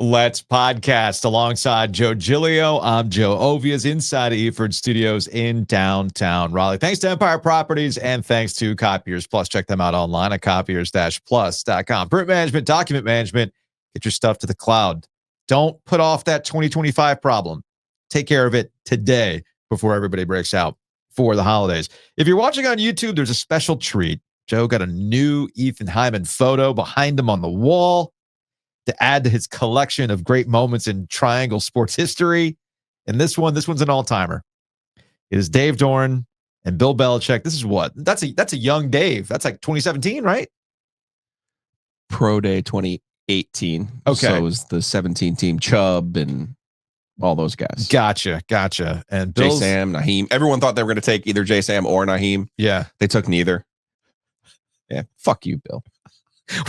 Let's podcast alongside Joe Giglio. I'm Joe Ovies inside of Eford Studios in downtown Raleigh. Thanks to Empire Properties and thanks to Copiers Plus. Check them out online at copiers-plus.com. Print management, document management, get your stuff to the cloud. Don't put off that 2025 problem. Take care of it today before everybody breaks out for the holidays. If you're watching on YouTube, there's a special treat. Joe got a new Ethan Hyman photo behind him on the wall to add to his collection of great moments in Triangle sports history. And this one's an all-timer. It is Dave Doran and Bill Belichick. This is what? That's a young Dave. That's like 2017, right? Pro Day 2018. Okay. So it was the 17 team Chubb and all those guys. Gotcha. And Bill's, J-Sam, Naheem. Everyone thought they were going to take either J-Sam or Naheem. Yeah. They took neither. Yeah. Fuck you, Bill.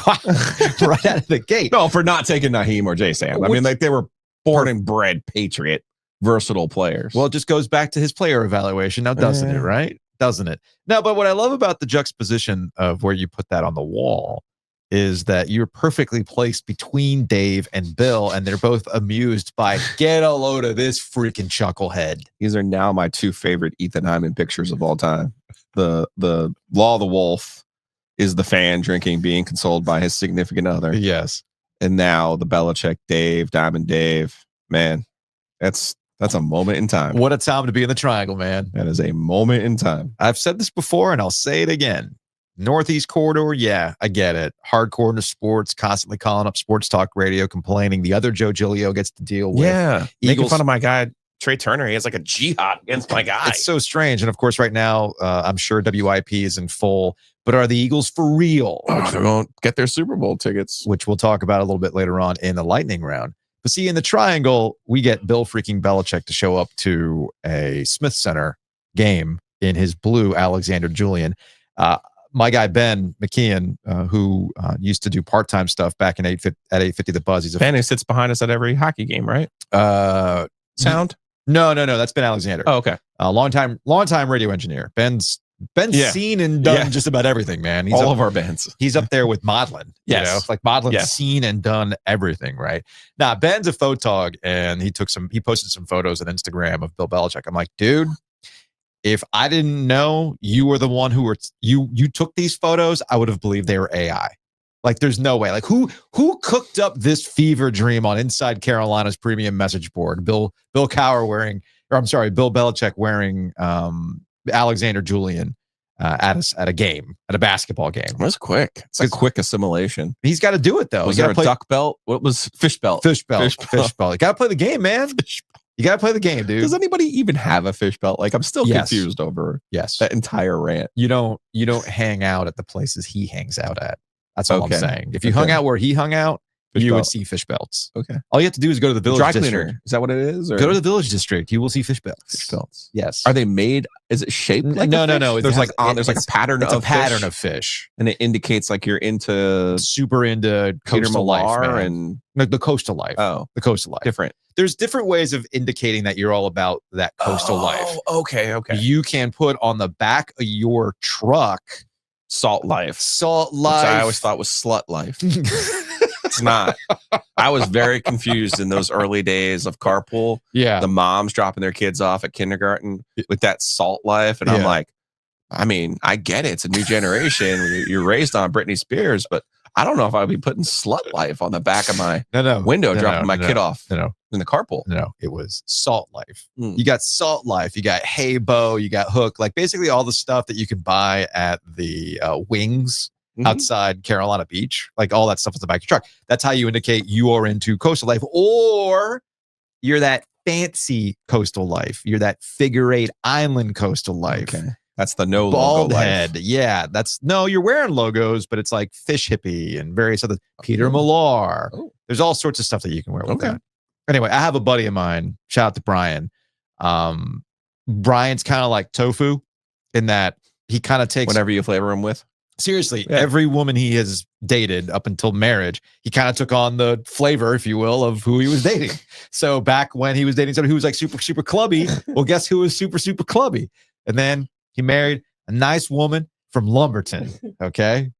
Right out of the gate. No, for not taking Naheem or J-Sam. I mean, like they were born and bred Patriot, versatile players. Well, it just goes back to his player evaluation now, doesn't it, right? Doesn't it? No, but what I love about the juxtaposition of where you put that on the wall is that you're perfectly placed between Dave and Bill, and they're both amused by get a load of this freaking chucklehead. These are now my two favorite Ethan Hyman pictures of all time. The Law of the Wolf is the fan drinking, being consoled by his significant other. Yes. And now the Belichick Dave, Diamond Dave. Man, that's a moment in time. What a time to be in the Triangle, man. That is a moment in time. I've said this before, and I'll say it again. Northeast Corridor, yeah, I get it. Hardcore into sports, constantly calling up sports talk radio, complaining. The other Joe Giglio gets to deal with. Yeah, Eagles. Making fun of my guy, Trey Turner. He has like a jihad against my guy. It's so strange. And of course, right now, I'm sure WIP is in full. But are the Eagles for real? They won't get their Super Bowl tickets. Which we'll talk about a little bit later on in the lightning round. But see, in the Triangle, we get Bill freaking Belichick to show up to a Smith Center game in his blue Alexander Julian. My guy, Ben McKeon, who used to do part-time stuff back in at 850 The Buzz. He's a Ben who sits behind us at every hockey game, right? Sound? No. That's Ben Alexander. Oh, okay. Long-time radio engineer. Ben's seen and done just about everything, man. He's all of our bands. He's up there with Maudlin. Yes. You know? Like Maudlin's seen and done everything, right? Now, Ben's a photog, and he posted some photos on Instagram of Bill Belichick. I'm like, dude, if I didn't know you were the one who you took these photos, I would have believed they were AI. Like, there's no way. Like, who cooked up this fever dream on Inside Carolina's premium message board? Bill Belichick wearing Alexander Julian at a game, at a basketball game. That's quick. It's a quick assimilation. He's got to do it, though. Was there a duck belt? What was fish belt? Fish belt. You got to play the game, man. You got to play the game, dude. Does anybody even have a fish belt? Like, I'm still confused over that entire rant. You don't hang out at the places he hangs out at. That's all I'm saying. If you hung out where he hung out, you would see fish belts. Okay. All you have to do is go to the village dry district. Cleaner. Is that what it is? Or? Go to the village district. You will see fish belts. Fish belts. Yes. Are they made? Is it shaped like no? There's like a pattern. It's a pattern of fish, and it indicates like you're super into coastal life, man. And the coastal life. Oh, the coastal life. Different. There's different ways of indicating that you're all about that coastal life. Okay. You can put on the back of your truck Salt life. Which I always thought was slut life. It's not. I was very confused in those early days of carpool. Yeah. The moms dropping their kids off at kindergarten with that salt life. And I'm like, I mean, I get it. It's a new generation. You're raised on Britney Spears, but I don't know if I'd be putting slut life on the back of my window, dropping my kid off in the carpool. No, it was salt life. You got salt life. You got Hey Bo. You got Hook. Like basically all the stuff that you can buy at the Wings outside Carolina Beach. Like all that stuff is the back of your truck. That's how you indicate you are into coastal life, or you're that fancy coastal life. You're that figure eight island coastal life. Okay. That's the no bald logo head. Life. Yeah, you're wearing logos, but it's like Fish Hippie and various other Peter Millar. There's all sorts of stuff that you can wear with that. Anyway, I have a buddy of mine. Shout out to Brian. Brian's kind of like Tofu in that he kind of takes whatever you flavor him with. Seriously, every woman he has dated up until marriage, he kind of took on the flavor, if you will, of who he was dating. So back when he was dating somebody who was like super, super clubby, well, guess who was super, super clubby? And then he married a nice woman from Lumberton. Okay.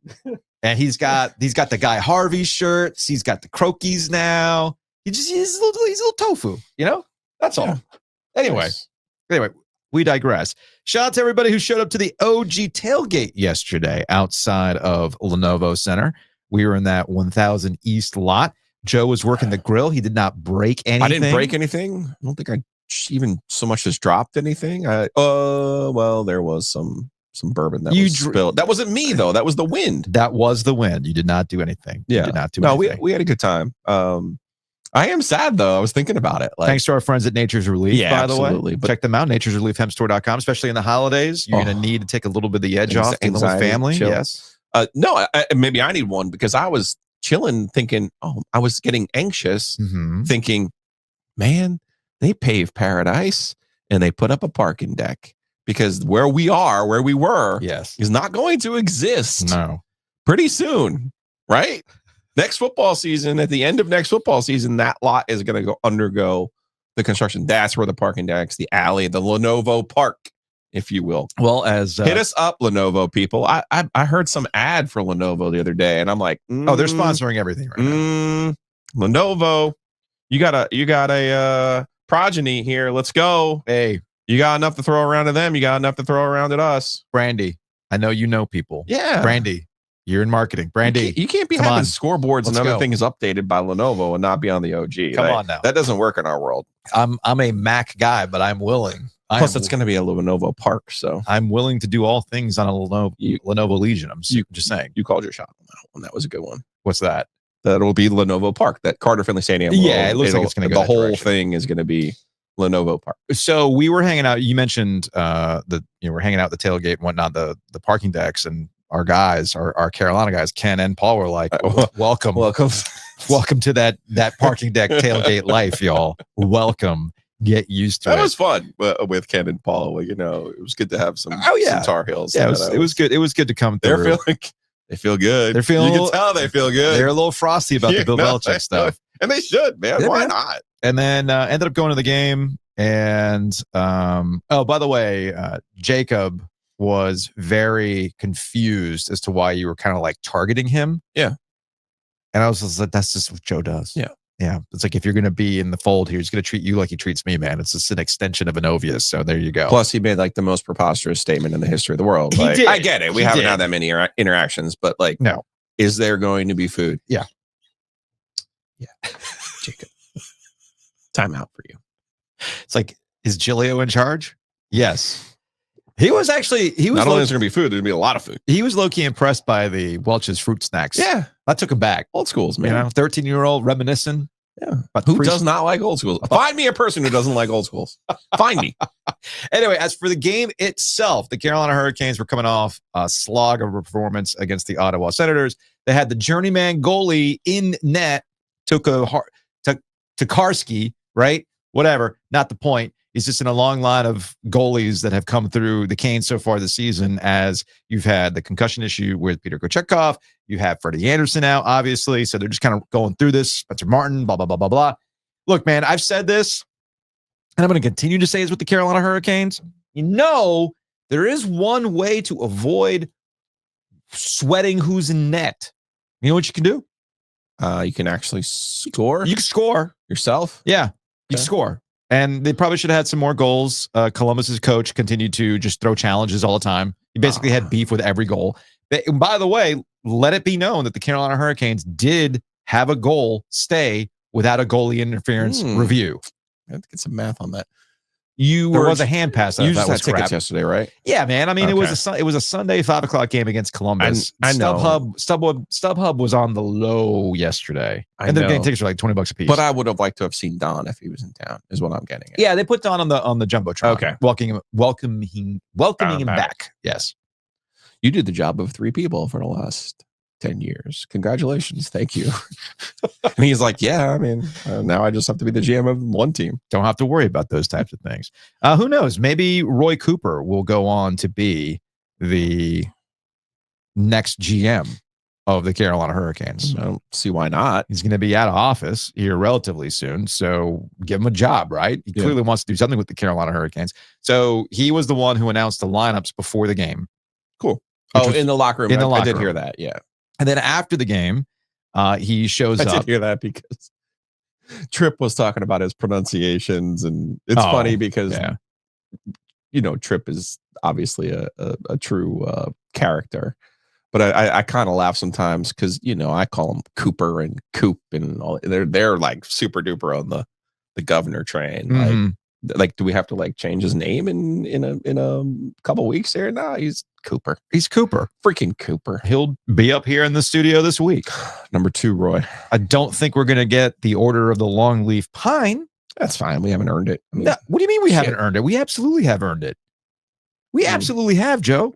And he's got the Guy Harvey shirts. He's got the Crokies now. he's a little tofu, That's all. Anyway, we digress. Shout out to everybody who showed up to the OG Tailgate yesterday outside of Lenovo Center. We were in that 1000 East lot. Joe was working the grill. He did not break anything. I didn't break anything. I don't think I even so much as dropped anything. Well, there was some bourbon that was spilled. That wasn't me though. That was the wind. That was the wind. You did not do anything. Yeah. You did not do anything. We had a good time. I am sad though. I was thinking about it. Thanks to our friends at Nature's Relief, by the way. But check them out, naturesreliefhempstore.com, especially in the holidays. You're going to need to take a little bit of the edge off, dealing with family. Chill. Yes. No, maybe I need one because I was chilling thinking, I was getting anxious thinking, man, they paved paradise and they put up a parking deck because where we were is not going to exist pretty soon, right? Next football season, at the end of next football season, that lot is going to undergo the construction. That's where the parking decks, the alley, the Lenovo Park, if you will. Well, as hit us up, Lenovo people. I heard some ad for Lenovo the other day, and I'm like, they're sponsoring everything right now. Lenovo, you got a progeny here. Let's go. Hey, you got enough to throw around to them. You got enough to throw around at us. Brandy, I know you know people. Yeah, Brandy. You're in marketing. Brandy. You can't be having scoreboards and everything is updated by Lenovo and not be on the OG. Come on now. That doesn't work in our world. I'm a Mac guy, but I'm willing. Plus, it's going to be a Lenovo Park, so I'm willing to do all things on a Lenovo Legion. I'm just saying. You called your shot on that one. That was a good one. What's that? That will be Lenovo Park, that Carter Finley Stadium. Yeah, it looks like it's going to go. The whole thing is going to be Lenovo Park. So we were hanging out. You mentioned we're hanging out at the tailgate and whatnot, the parking decks, and our guys, our Carolina guys, Ken and Paul, were like, welcome to that parking deck tailgate life, y'all. Welcome. Get used to it. That was fun with Ken and Paul. It was good to have some Tar Heels. Yeah, it was good. It was good to come through. They feel good. They're feeling. You can tell they feel good. They're a little frosty about the Bill Belichick stuff, and they should, man. Yeah, Why not? And then ended up going to the game. And by the way, Jacob was very confused as to why you were kind of like targeting him. Yeah. And I was just like, that's just what Joe does. Yeah. Yeah. It's like, if you're going to be in the fold here, he's going to treat you like he treats me, man. It's just an extension of an Ovies. So there you go. Plus, he made like the most preposterous statement in the history of the world. He did. I get it. We haven't had that many interactions, but like, no. Is there going to be food? Yeah. Yeah. Jacob. Time out for you. It's like, is Giglio in charge? Yes. He was not only is there going to be food, there's going to be a lot of food. He was low-key impressed by the Welch's fruit snacks. Yeah. That took him back. Old schools, man. 13-year-old reminiscing. Yeah. But who does not like old schools? Find me a person who doesn't like old schools. Find me. Anyway, as for the game itself, the Carolina Hurricanes were coming off a slog of a performance against the Ottawa Senators. They had the journeyman goalie in net, Tokarski, right? Whatever. Not the point. He's just in a long line of goalies that have come through the Canes so far this season, as you've had the concussion issue with Peter Kochetkov. You have Freddie Anderson out, obviously. So they're just kind of going through this. Spencer Martin, blah, blah, blah, blah, blah. Look, man, I've said this, and I'm going to continue to say this with the Carolina Hurricanes. There is one way to avoid sweating who's in net. You know what you can do? You can actually score. You can score. Yourself? Yeah, you can score. And they probably should have had some more goals. Columbus's coach continued to just throw challenges all the time. He basically had beef with every goal. And by the way, let it be known that the Carolina Hurricanes did have a goal stay without a goalie interference review. I have to get some math on that. There was a hand pass. You just had tickets yesterday, right? Yeah, man. I mean, it was a Sunday 5:00 game against Columbus. I know. StubHub was on the low yesterday. And they're getting tickets for like $20 a piece. But I would have liked to have seen Don if he was in town, is what I'm getting at. Yeah, they put Don on the Jumbotron. Okay. Welcoming him back. Yes. You did the job of 3 people for the last 10 years. Congratulations. Thank you. And he's like, yeah, I mean, now I just have to be the GM of one team. Don't have to worry about those types of things. Who knows? Maybe Roy Cooper will go on to be the next GM of the Carolina Hurricanes. I don't see why not. He's going to be out of office here relatively soon. So give him a job, right? He clearly wants to do something with the Carolina Hurricanes. So he was the one who announced the lineups before the game. Cool. In the locker room. I did hear that. Yeah. And then after the game, he shows up. I did hear that because Tripp was talking about his pronunciations, and it's funny because Tripp is obviously a true character. But I kind of laugh sometimes because I call him Cooper and Coop and all. They're like super duper on the governor train. Mm-hmm. Like, do we have to like change his name in a couple weeks here? No, he's Cooper. He's Cooper. Freaking Cooper. He'll be up here in the studio this week. Number 2, Roy. I don't think we're gonna get the Order of the Longleaf Pine. That's fine. We haven't earned it. I mean, no, what do you mean we haven't earned it? We absolutely have earned it. We absolutely have, Joe.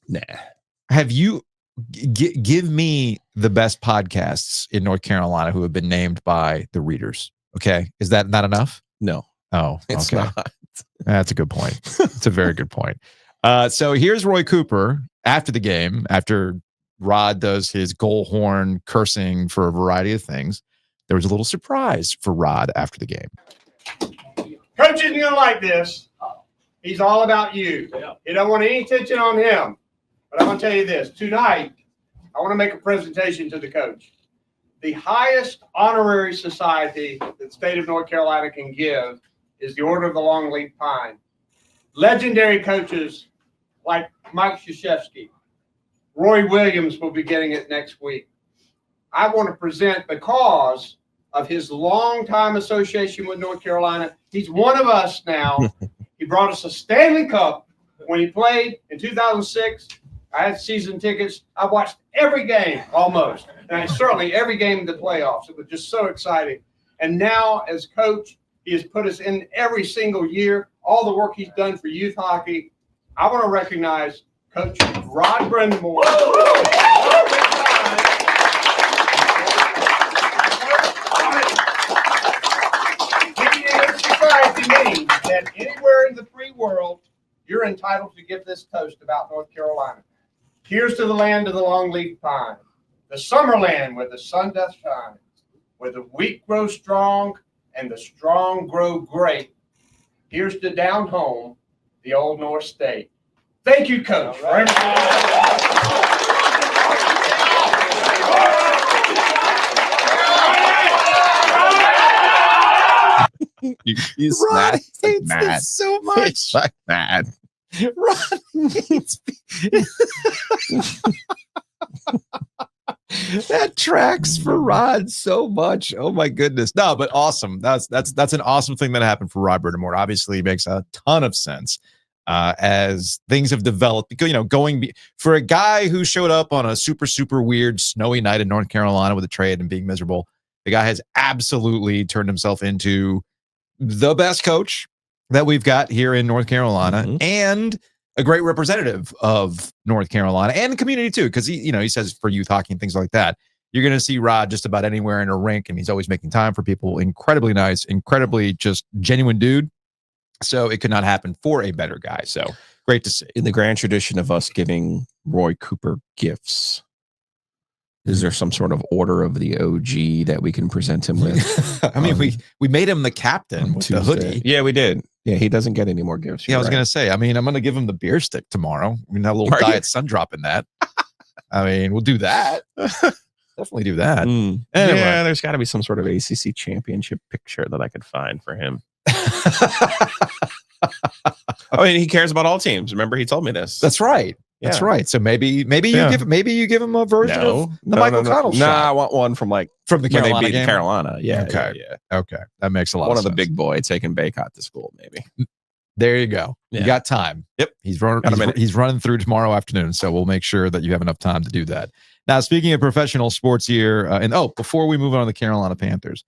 Nah. Have you? Give me the best podcasts in North Carolina who have been named by the readers. Okay. Is that not enough? No. Oh, it's okay. not. That's a good point. It's a very good point. So here's Roy Cooper after the game, after Rod does his goal horn cursing for a variety of things. There was a little surprise for Rod after the game. Coach isn't going to like this. He's all about you. You don't want any attention on him. But I'm going to tell you this. Tonight, I want to make a presentation to the coach. The highest honorary society that the state of North Carolina can give is the Order of the Longleaf Pine. Legendary coaches like Mike Krzyzewski, Roy Williams will be getting it next week. I want to present because of his long-time association with North Carolina. He's one of us now. He brought us a Stanley Cup when he played in 2006. I had season tickets. I watched every game almost, and certainly every game in the playoffs. It was just so exciting. And now as coach, he has put us in every single year, all the work he's done for youth hockey. I want to recognize Coach Rod Brind'Amour. Society means that anywhere in the free world, you're entitled to give this toast about North Carolina. Here's to the land of the longleaf pine, the summer land where the sun doth shine, where the weak grow strong and the strong grow great. Here's to down home, the old North State. Thank you, Coach. Right. He's Rod hates mad. this so much. He's like mad. Rod hates that tracks for Rod so much. Oh my goodness. No, but awesome. That's an awesome thing that happened for Rod Brind'Amour. Obviously makes a ton of sense as things have developed. Because, for a guy who showed up on a super, super weird snowy night in North Carolina with a trade and being miserable, the guy has absolutely turned himself into the best coach that we've got here in North Carolina and a great representative of North Carolina and the community too. Cause he says for youth hockey and things like that, you're going to see Rod just about anywhere in a rink and he's always making time for people. Incredibly nice, incredibly just genuine dude. So it could not happen for a better guy. So great to see. In the grand tradition of us giving Roy Cooper gifts, is there some sort of order of the OG that we can present him with? I mean, we made him the captain with the hoodie. Yeah, we did. Yeah, he doesn't get any more gifts. Yeah, I was going to say, I'm going to give him the beer stick tomorrow. We can have a little diet sun drop in that. I mean, we'll do that. Definitely do that. Anyway. Yeah, there's got to be some sort of ACC championship picture that I could find for him. I mean, he cares about all teams. Remember, he told me this. That's right. Yeah. That's right. So maybe you give him a version of the Michael Connell shot. I want one from the Carolina game. Carolina. Yeah. Okay. Yeah. Okay. That makes a lot of sense. One of the big boy taking Baycott to school, maybe. There you go. Yeah. You got time. Yep. He's running through tomorrow afternoon, so we'll make sure that you have enough time to do that. Now, speaking of professional sports here, before we move on to the Carolina Panthers,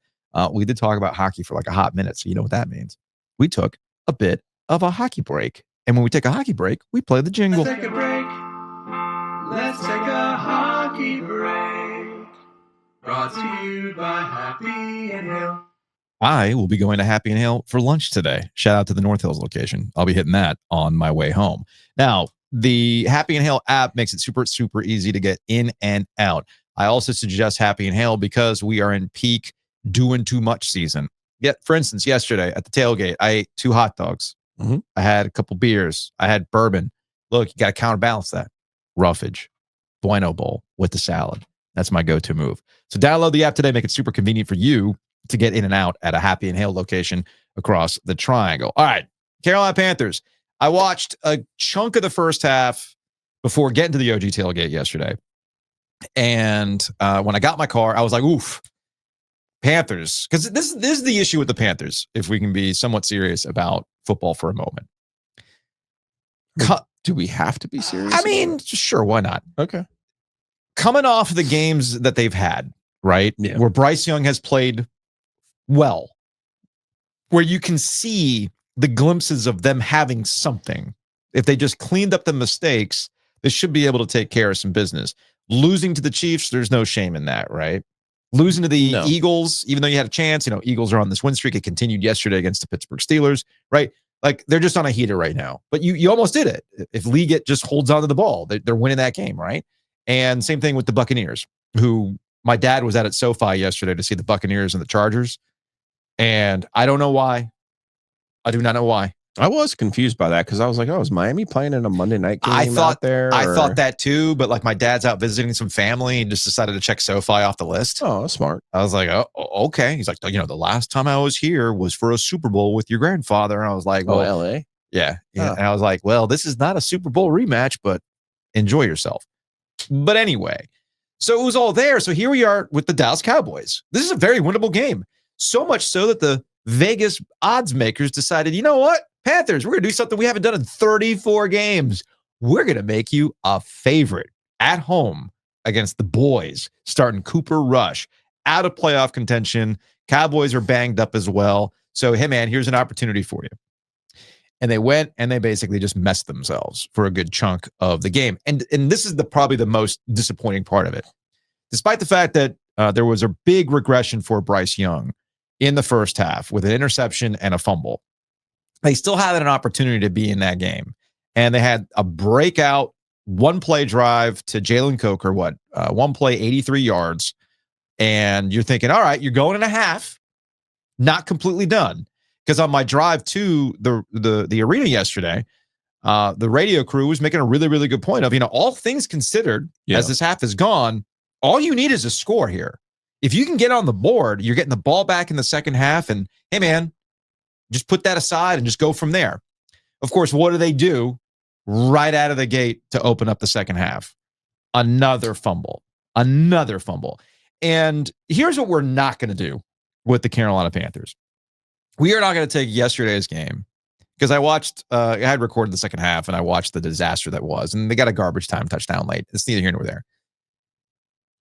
we did talk about hockey for like a hot minute, so you know what that means. We took a bit of a hockey break, and when we take a hockey break, we play the jingle. Let's take a break. Let's take a hockey break. Brought to you by Happy and Hill. I will be going to Happy and Hill for lunch today. Shout out to the North Hills location. I'll be hitting that on my way home. Now, the Happy and Hill app makes it super, super easy to get in and out. I also suggest Happy and Hill because we are in peak doing too much season. Yet, for instance, yesterday at the tailgate, I ate 2 hot dogs. I had a couple beers. I had bourbon. Look, you got to counterbalance that. Roughage, Bueno Bowl with the salad. That's my go-to move. So download the app today. Make it super convenient for you to get in and out at a Happy and Hail location across the triangle. All right, Carolina Panthers. I watched a chunk of the first half before getting to the OG tailgate yesterday. And when I got my car, I was like, oof, Panthers. Because this is the issue with the Panthers, if we can be somewhat serious about football for a moment. Do we have to be serious? I mean, sure, why not? Okay. Coming off the games that they've had, right? Yeah. Where Bryce Young has played well, where you can see the glimpses of them having something. If they just cleaned up the mistakes, they should be able to take care of some business. Losing to the Chiefs, there's no shame in that, right? Losing to the Eagles, even though you had a chance, Eagles are on this win streak. It continued yesterday against the Pittsburgh Steelers, right? Like, they're just on a heater right now. But you almost did it. If Liggett just holds on to the ball, they're winning that game, right? And same thing with the Buccaneers, who my dad was at SoFi yesterday to see the Buccaneers and the Chargers. And I don't know why. I do not know why. I was confused by that because I was like, oh, is Miami playing in a Monday night game I thought that too, but like my dad's out visiting some family and just decided to check SoFi off the list. Oh, that's smart. I was like, oh, okay. He's like, the last time I was here was for a Super Bowl with your grandfather. And I was like, well, LA? Yeah. And I was like, well, this is not a Super Bowl rematch, but enjoy yourself. But anyway, so it was all there. So here we are with the Dallas Cowboys. This is a very winnable game. So much so that the Vegas odds makers decided, you know what? Panthers, we're going to do something we haven't done in 34 games. We're going to make you a favorite at home against the boys, starting Cooper Rush, out of playoff contention. Cowboys are banged up as well. So, hey, man, here's an opportunity for you. And they went and they basically just messed themselves for a good chunk of the game. And this is probably the most disappointing part of it. Despite the fact that there was a big regression for Bryce Young in the first half with an interception and a fumble, they still had an opportunity to be in that game. And they had a breakout one-play drive to Jalen Coker, one play, 83 yards. And you're thinking, all right, you're going in a half, not completely done. Because on my drive to the arena yesterday, the radio crew was making a really, really good point of, all things considered, as this half is gone, all you need is a score here. If you can get on the board, you're getting the ball back in the second half, and hey, man, just put that aside and just go from there. Of course, what do they do right out of the gate to open up the second half? Another fumble. And here's what we're not going to do with the Carolina Panthers. We are not going to take yesterday's game because I had recorded the second half and I watched the disaster that was, and they got a garbage time touchdown late. It's neither here nor there.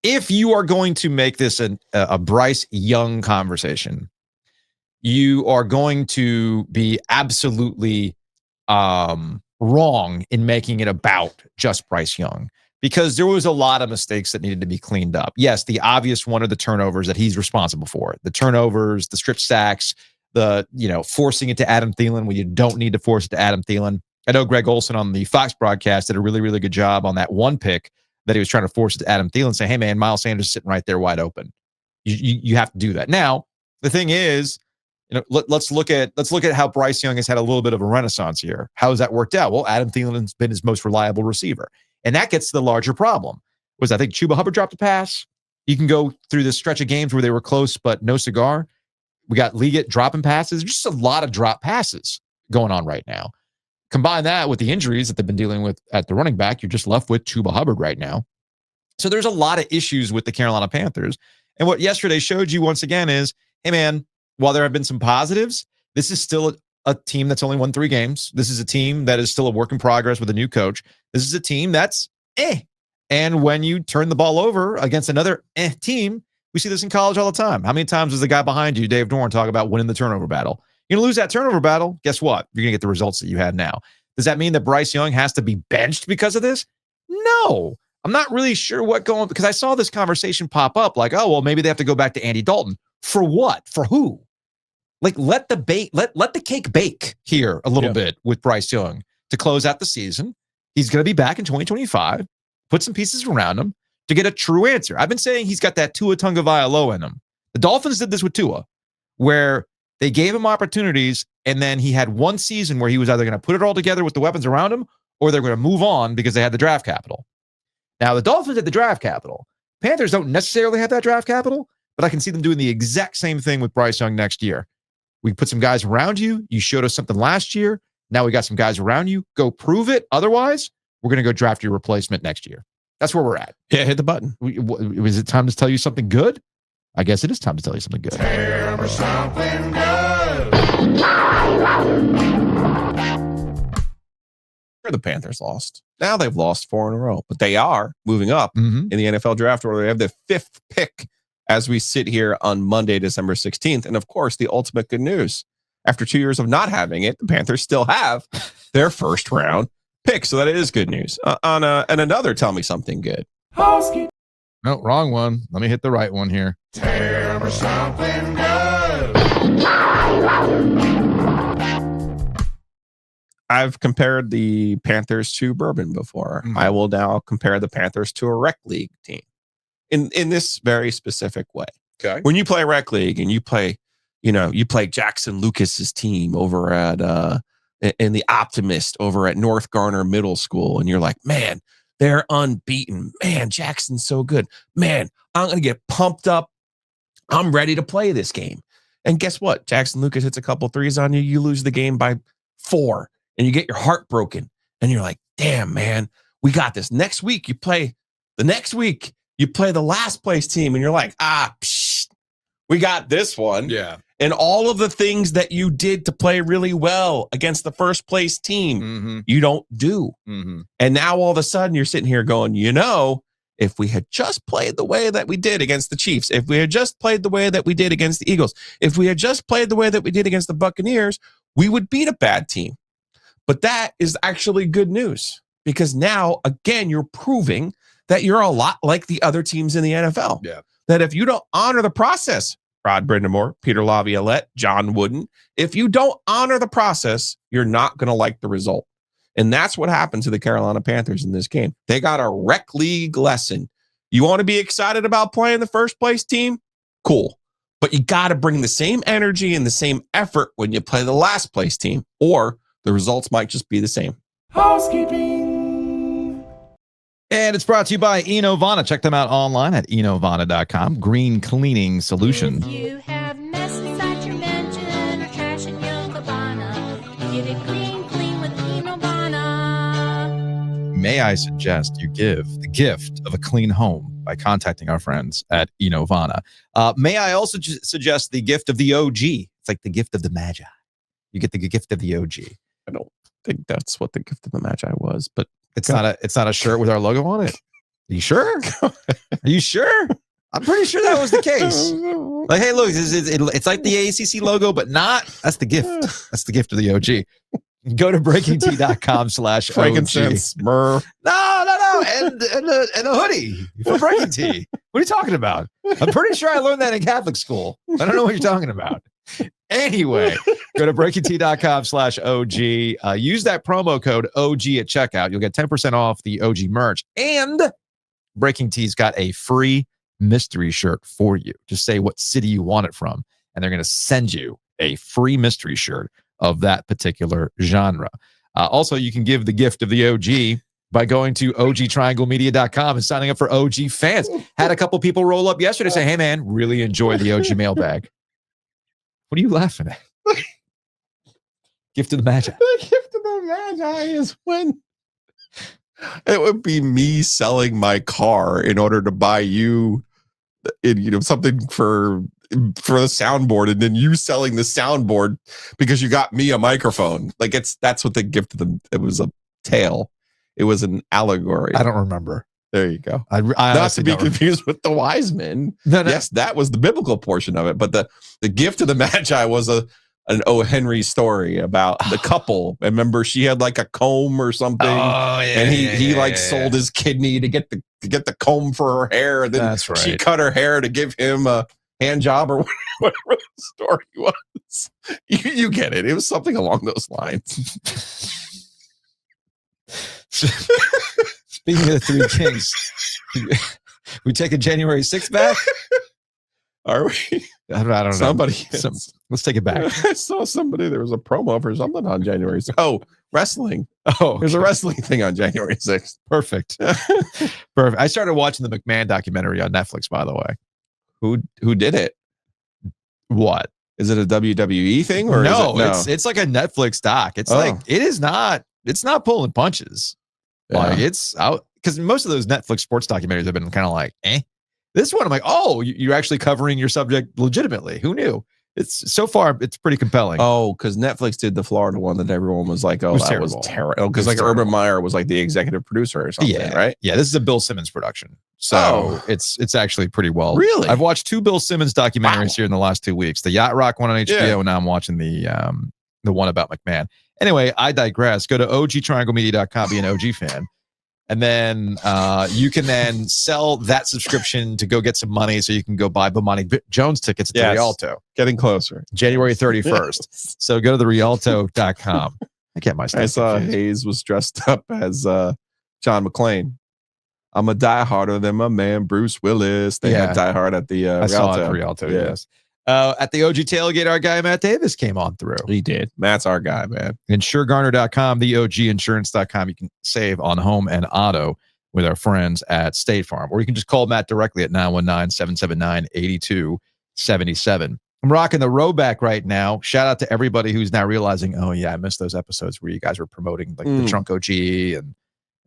If you are going to make this a Bryce Young conversation, you are going to be absolutely wrong in making it about just Bryce Young, because there was a lot of mistakes that needed to be cleaned up. Yes, the obvious one are the turnovers that he's responsible for. The turnovers, the strip sacks, the forcing it to Adam Thielen when you don't need to force it to Adam Thielen. I know Greg Olsen on the Fox broadcast did a really, really good job on that one pick that he was trying to force it to Adam Thielen, saying, hey, man, Miles Sanders is sitting right there wide open. You have to do that. Now, the thing is, let's look at how Bryce Young has had a little bit of a renaissance here. How has that worked out? Well, Adam Thielen's been his most reliable receiver. And that gets to the larger problem. I think Chuba Hubbard dropped a pass. You can go through this stretch of games where they were close, but no cigar. We got Liggett dropping passes. There's just a lot of drop passes going on right now. Combine that with the injuries that they've been dealing with at the running back, you're just left with Chuba Hubbard right now. So there's a lot of issues with the Carolina Panthers. And what yesterday showed you once again is, hey, man, while there have been some positives, this is still a team that's only won 3 games. This is a team that is still a work in progress with a new coach. This is a team that's And when you turn the ball over against another team, we see this in college all the time. How many times does the guy behind you, Dave Dorn, talk about winning the turnover battle? You're going to lose that turnover battle. Guess what? You're going to get the results that you had now. Does that mean that Bryce Young has to be benched because of this? No. I'm not really sure because I saw this conversation pop up like, oh, well, maybe they have to go back to Andy Dalton. For what? For who? Like, let the cake bake here a little bit with Bryce Young to close out the season. He's going to be back in 2025. Put some pieces around him to get a true answer. I've been saying he's got that Tua Tagovailoa in him. The Dolphins did this with Tua, where they gave him opportunities, and then he had one season where he was either going to put it all together with the weapons around him, or they're going to move on because they had the draft capital. Now, the Dolphins had the draft capital. Panthers don't necessarily have that draft capital, but I can see them doing the exact same thing with Bryce Young next year. We put some guys around you. You showed us something last year. Now we got some guys around you. Go prove it. Otherwise, we're going to go draft your replacement next year. That's where we're at. Yeah, hit the button. Is it time to tell you something good? I guess it is time to tell you something good. Tell me something good. The Panthers lost. Now they've lost 4 in a row, but they are moving up in the NFL draft order. They have the 5th pick as we sit here on Monday, December 16th. And of course, the ultimate good news. After 2 years of not having it, the Panthers still have their first round pick. So that is good news. And another tell me something good. Housekeeping. No, wrong one. Let me hit the right one here. Tell me something good. I've compared the Panthers to bourbon before. I will now compare the Panthers to a rec league team in this very specific way. Okay. When you play rec league and you play Jackson Lucas's team over at in the Optimist over at North Garner Middle School, and you're like, man, they're unbeaten. Man, Jackson's so good. Man, I'm gonna get pumped up. I'm ready to play this game. And guess what? Jackson Lucas hits a couple threes on you. You lose the game by 4. And you get your heart broken. And you're like, damn, man, we got this. Next week, you play the last place team. And you're like, we got this one. Yeah. And all of the things that you did to play really well against the first place team, you don't do. And now all of a sudden you're sitting here going, if we had just played the way that we did against the Chiefs, if we had just played the way that we did against the Eagles, if we had just played the way that we did against the Buccaneers, we would beat a bad team. But that is actually good news because now, again, you're proving that you're a lot like the other teams in the NFL. Yeah. That if you don't honor the process, Rod Brind'Amour, Peter Laviolette, John Wooden, if you don't honor the process, you're not going to like the result. And that's what happened to the Carolina Panthers in this game. They got a rec league lesson. You want to be excited about playing the first place team? Cool. But you got to bring the same energy and the same effort when you play the last place team, or the results might just be the same. Housekeeping. And it's brought to you by Enovana. Check them out online at enovana.com. Green cleaning solution. If you have mess inside your mansion or trash in your cabana, get it clean with Enovana. May I suggest you give the gift of a clean home by contacting our friends at Enovana. May I also suggest the gift of the OG? It's like the gift of the Magi. You get the gift of the OG. I don't think that's what the gift of the Magi was, but It's not a shirt with our logo on it. Are you sure? Are you sure? I'm pretty sure that was the case. Like, hey, look, it's like the ACC logo, but not. That's the gift. That's the gift of the OG. Go to breakingtea.com/OG. frankincense, myrrh. No. And a hoodie for Breaking Tea. What are you talking about? I'm pretty sure I learned that in Catholic school. I don't know what you're talking about. Anyway, go to breakingtea.com/OG. Use that promo code OG at checkout. You'll get 10% off the OG merch. And Breaking Tea's got a free mystery shirt for you. Just say what city you want it from, and they're going to send you a free mystery shirt of that particular genre. Also, you can give the gift of the OG by going to ogtrianglemedia.com and signing up for OG fans. Had a couple people roll up yesterday say, hey, man, really enjoy the OG mailbag. What are you laughing at? Gift of the Magi. The gift of the Magi is when it would be me selling my car in order to buy you, something for the soundboard, and then you selling the soundboard because you got me a microphone. Like that's what the gift of them. It was a tale. It was an allegory. I don't remember. There you go. I Not to be confused with the wise men. No. Yes, that was the biblical portion of it. But the gift of the Magi was an O. Henry story about the couple. Remember, she had like a comb or something. Oh, yeah. And he sold his kidney to get the comb for her hair. And then That's right. she cut her hair to give him a hand job or whatever the story was. You get it. It was something along those lines. Speaking of the Three Kings, we take a January 6th back? Are we? I don't know. Somebody. Let's take it back. I saw somebody. There was a promo for something on January 6th. Oh, wrestling. Oh, There's a wrestling thing on January 6th. perfect. Perfect. I started watching the McMahon documentary on Netflix, by the way. Who did it? What? Is it a WWE thing or No, is it, it's like a Netflix doc. It's like it's not pulling punches. Like it's out because most of those Netflix sports documentaries have been kind of like, eh. This one, I'm like, oh, you're actually covering your subject legitimately. Who knew? It's so far, it's pretty compelling. Oh, because Netflix did the Florida one that everyone was like, oh, that was terrible. Because like Urban Meyer was like the executive producer or something, right? Yeah, this is a Bill Simmons production. So it's actually pretty well. Really? I've watched 2 Bill Simmons documentaries here in the last 2 weeks. The Yacht Rock one on HBO, and now I'm watching the one about McMahon. Anyway, I digress. Go to ogtrianglemedia.com, be an OG fan. And then you can then sell that subscription to go get some money so you can go buy Bomani Jones tickets at the Rialto. Getting closer. January 31st. So go to the Rialto.com. I get my stuff. I saw confused. Hayes was dressed up as John McClane. I'm a dieharder than my man Bruce Willis. They had Die Hard at the I Rialto. saw it at Rialto, yes. At the OG Tailgate, our guy Matt Davis came on through. He did. Matt's our guy, man. InsureGarner.com, the OGinsurance.com. You can save on home and auto with our friends at State Farm. Or you can just call Matt directly at 919-779-8277. I'm rocking the Roback right now. Shout out to everybody who's now realizing, oh, yeah, I missed those episodes where you guys were promoting like the Trunk OG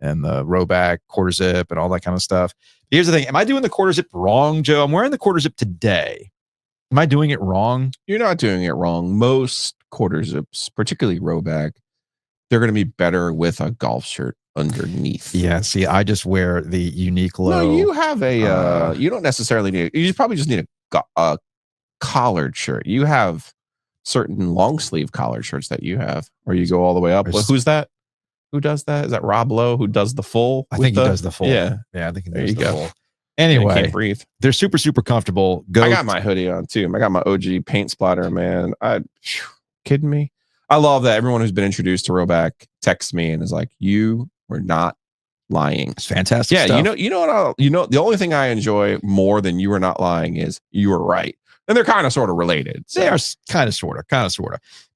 and the Roback quarter zip and all that kind of stuff. Here's the thing. Am I doing the quarter zip wrong, Joe? I'm wearing the quarter zip today. Am I doing it wrong? You're not doing it wrong. Most quarter zips, particularly Roback, they're going to be better with a golf shirt underneath. Yeah, see, I just wear the unique low. No, you have a, you don't necessarily need, you probably just need a collared shirt. You have certain long sleeve collared shirts that you have where you go all the way up. Who's that? Who does that? Is that Rob Lowe who does the full? I think he does the full. Yeah. Yeah, I think he There does you the go. full. Anyway, I can't breathe. They're super, super comfortable. I got my hoodie on too. I got my OG paint splatter, man. Kidding me? I love that everyone who's been introduced to Roback texts me and is like, you were not lying. It's fantastic. Yeah, stuff. the only thing I enjoy more than you were not lying is you were right. And they're kind of sort of related. So. They are kind of, sort of.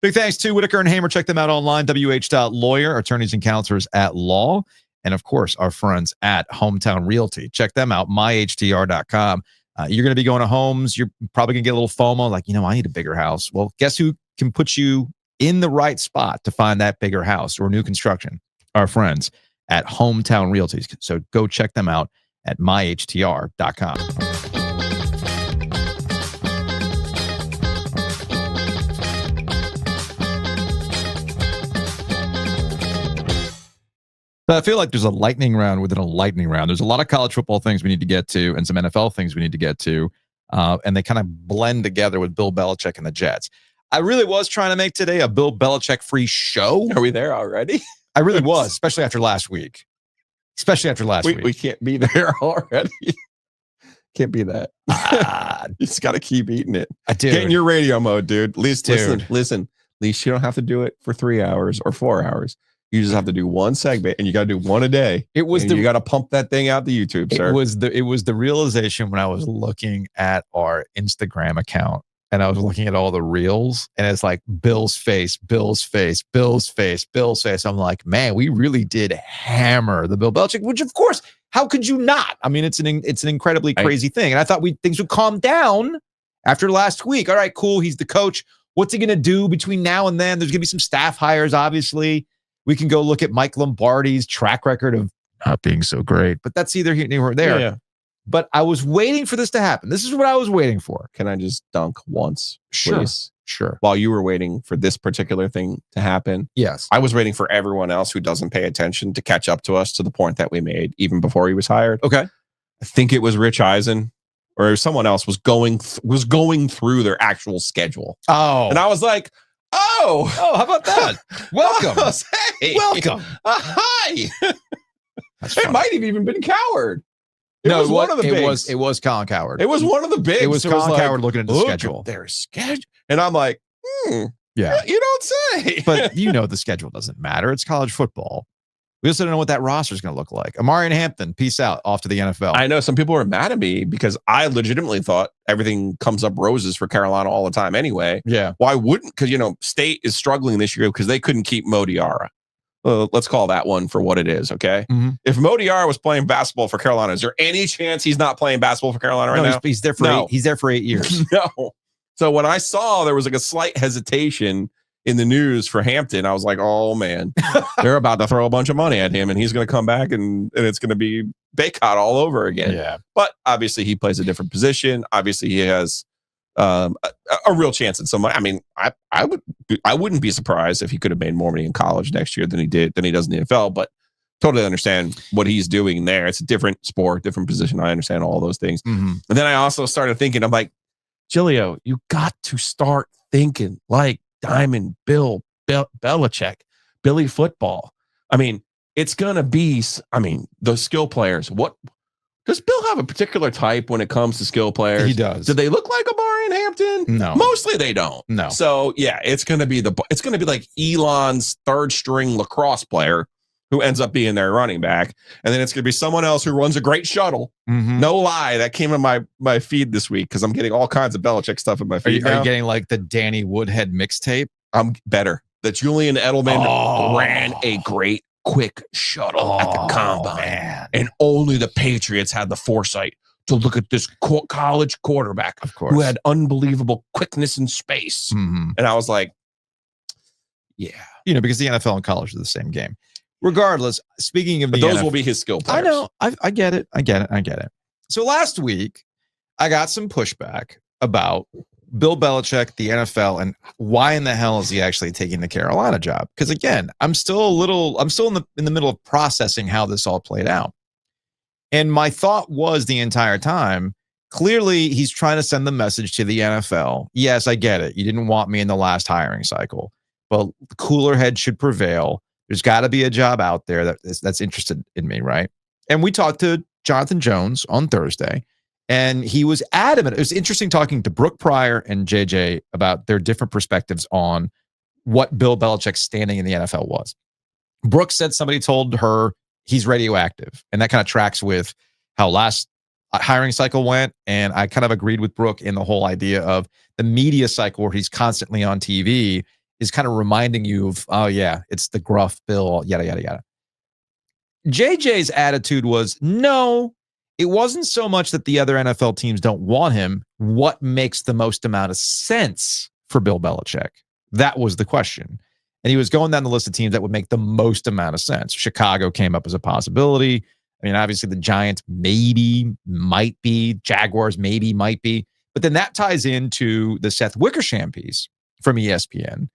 Big thanks to Whitaker and Hamer. Check them out online, wh.lawyer, attorneys and counselors at law. And of course, our friends at Hometown Realty. Check them out, myhtr.com. You're going to be going to homes. You're probably going to get a little FOMO, like, I need a bigger house. Well, guess who can put you in the right spot to find that bigger house or new construction? Our friends at Hometown Realty. So go check them out at myhtr.com. I feel like there's a lightning round within a lightning round. There's a lot of college football things we need to get to and some NFL things we need to get to. And they kind of blend together with Bill Belichick and the Jets. I really was trying to make today a Bill Belichick free show. Are we there already? I really was, especially after last week. We can't be there already. Can't be that. You just got to keep eating it. Get in your radio mode, dude. At least listen. At least you don't have to do it for 3 hours or 4 hours. You just have to do one segment, and you got to do one a day. You got to pump that thing out the YouTube, sir. It was the realization when I was looking at our Instagram account, and I was looking at all the reels, and it's like Bill's face, Bill's face, Bill's face, Bill's face. I'm like, man, we really did hammer the Bill Belichick, which of course, how could you not? I mean, it's an incredibly crazy thing, and I thought things would calm down after last week. All right, cool. He's the coach. What's he going to do between now and then? There's going to be some staff hires, obviously. We can go look at Mike Lombardi's track record of not being so great, but that's either here or there. Yeah. But I was waiting for this to happen. This is what I was waiting for. Can I just dunk once, please? Sure. While you were waiting for this particular thing to happen, yes, I was waiting for everyone else who doesn't pay attention to catch up to us to the point that we made even before he was hired. Okay. I think it was Rich Eisen or someone else was going through their actual schedule. Oh, and I was like, Oh, how about that? Welcome. Hey. Welcome. Hi. It might have even been Coward. It was one of the bigs. It was Colin Coward. It was one of the bigs. It was Colin Coward looking at the schedule. Their schedule. And I'm like, yeah. You don't say. But the schedule doesn't matter. It's college football. We also don't know what that roster is going to look like. Amari and Hampton, peace out, off to the NFL. I know some people are mad at me because I legitimately thought everything comes up roses for Carolina all the time anyway. Yeah. Why wouldn't? Because, State is struggling this year because they couldn't keep Mo Diarra. let's call that one for what it is, okay? Mm-hmm. If Modiar was playing basketball for Carolina, is there any chance he's not playing basketball for Carolina right now? He's there for he's there for 8 years. No. So when I saw there was like a slight hesitation in the news for Hampton, I was like, oh man, they're about to throw a bunch of money at him and he's going to come back and it's going to be Baycott all over again. Yeah. But obviously he plays a different position. Obviously he has a real chance at some money. I mean, I wouldn't be surprised if he could have made more money in college next year than he does in the NFL, but totally understand what he's doing there. It's a different sport, different position. I understand all those things. Mm-hmm. And then I also started thinking, I'm like, Giglio, you got to start thinking like Diamond Bill Belichick, Billy Football. I mean, it's going to be, the skill players. What does Bill have a particular type when it comes to skill players? He does. Do they look like Amari and Hampton? No. Mostly they don't. No. So yeah, it's going to be like Elon's third string lacrosse player who ends up being their running back. And then it's going to be someone else who runs a great shuttle. Mm-hmm. No lie. That came in my feed this week because I'm getting all kinds of Belichick stuff in my feed. Are you getting like the Danny Woodhead mixtape? I'm better. That Julian Edelman ran a great quick shuttle at the combine. Man. And only the Patriots had the foresight to look at this college quarterback Of course. who had unbelievable quickness and space. Mm-hmm. And I was like, yeah. Because the NFL and college are the same game. Regardless, speaking of But the those NFL, will be his skill players. I know. I get it. I get it. So last week, I got some pushback about Bill Belichick, the NFL, and why in the hell is he actually taking the Carolina job? Because again, I'm still in the middle of processing how this all played out. And my thought was the entire time, clearly he's trying to send the message to the NFL. Yes, I get it. You didn't want me in the last hiring cycle, but cooler heads should prevail. There's got to be a job out there that's interested in me, right? And we talked to Jonathan Jones on Thursday, and he was adamant. It was interesting talking to Brooke Pryor and JJ about their different perspectives on what Bill Belichick's standing in the NFL was. Brooke said somebody told her he's radioactive, and that kind of tracks with how last hiring cycle went, and I kind of agreed with Brooke in the whole idea of the media cycle where he's constantly on TV is kind of reminding you of, oh yeah, it's the gruff Bill, yada, yada, yada. JJ's attitude was, no, it wasn't so much that the other NFL teams don't want him. What makes the most amount of sense for Bill Belichick? That was the question. And he was going down the list of teams that would make the most amount of sense. Chicago came up as a possibility. I mean, obviously the Giants maybe, might be. Jaguars maybe, might be. But then that ties into the Seth Wickersham piece from ESPN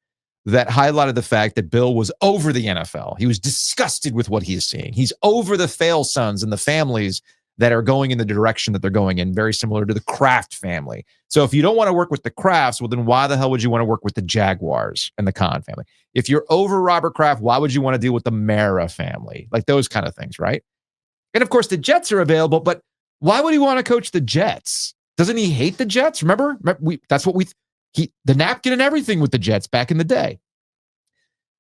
that highlighted the fact that Bill was over the NFL. He was disgusted with what he is seeing. He's over the fail sons and the families that are going in the direction that they're going in, very similar to the Kraft family. So if you don't want to work with the Krafts, well, then why the hell would you want to work with the Jaguars and the Khan family? If you're over Robert Kraft, why would you want to deal with the Mara family? Like those kind of things, right? And of course, the Jets are available, but why would he want to coach the Jets? Doesn't he hate the Jets? Remember that's what the napkin and everything with the Jets back in the day.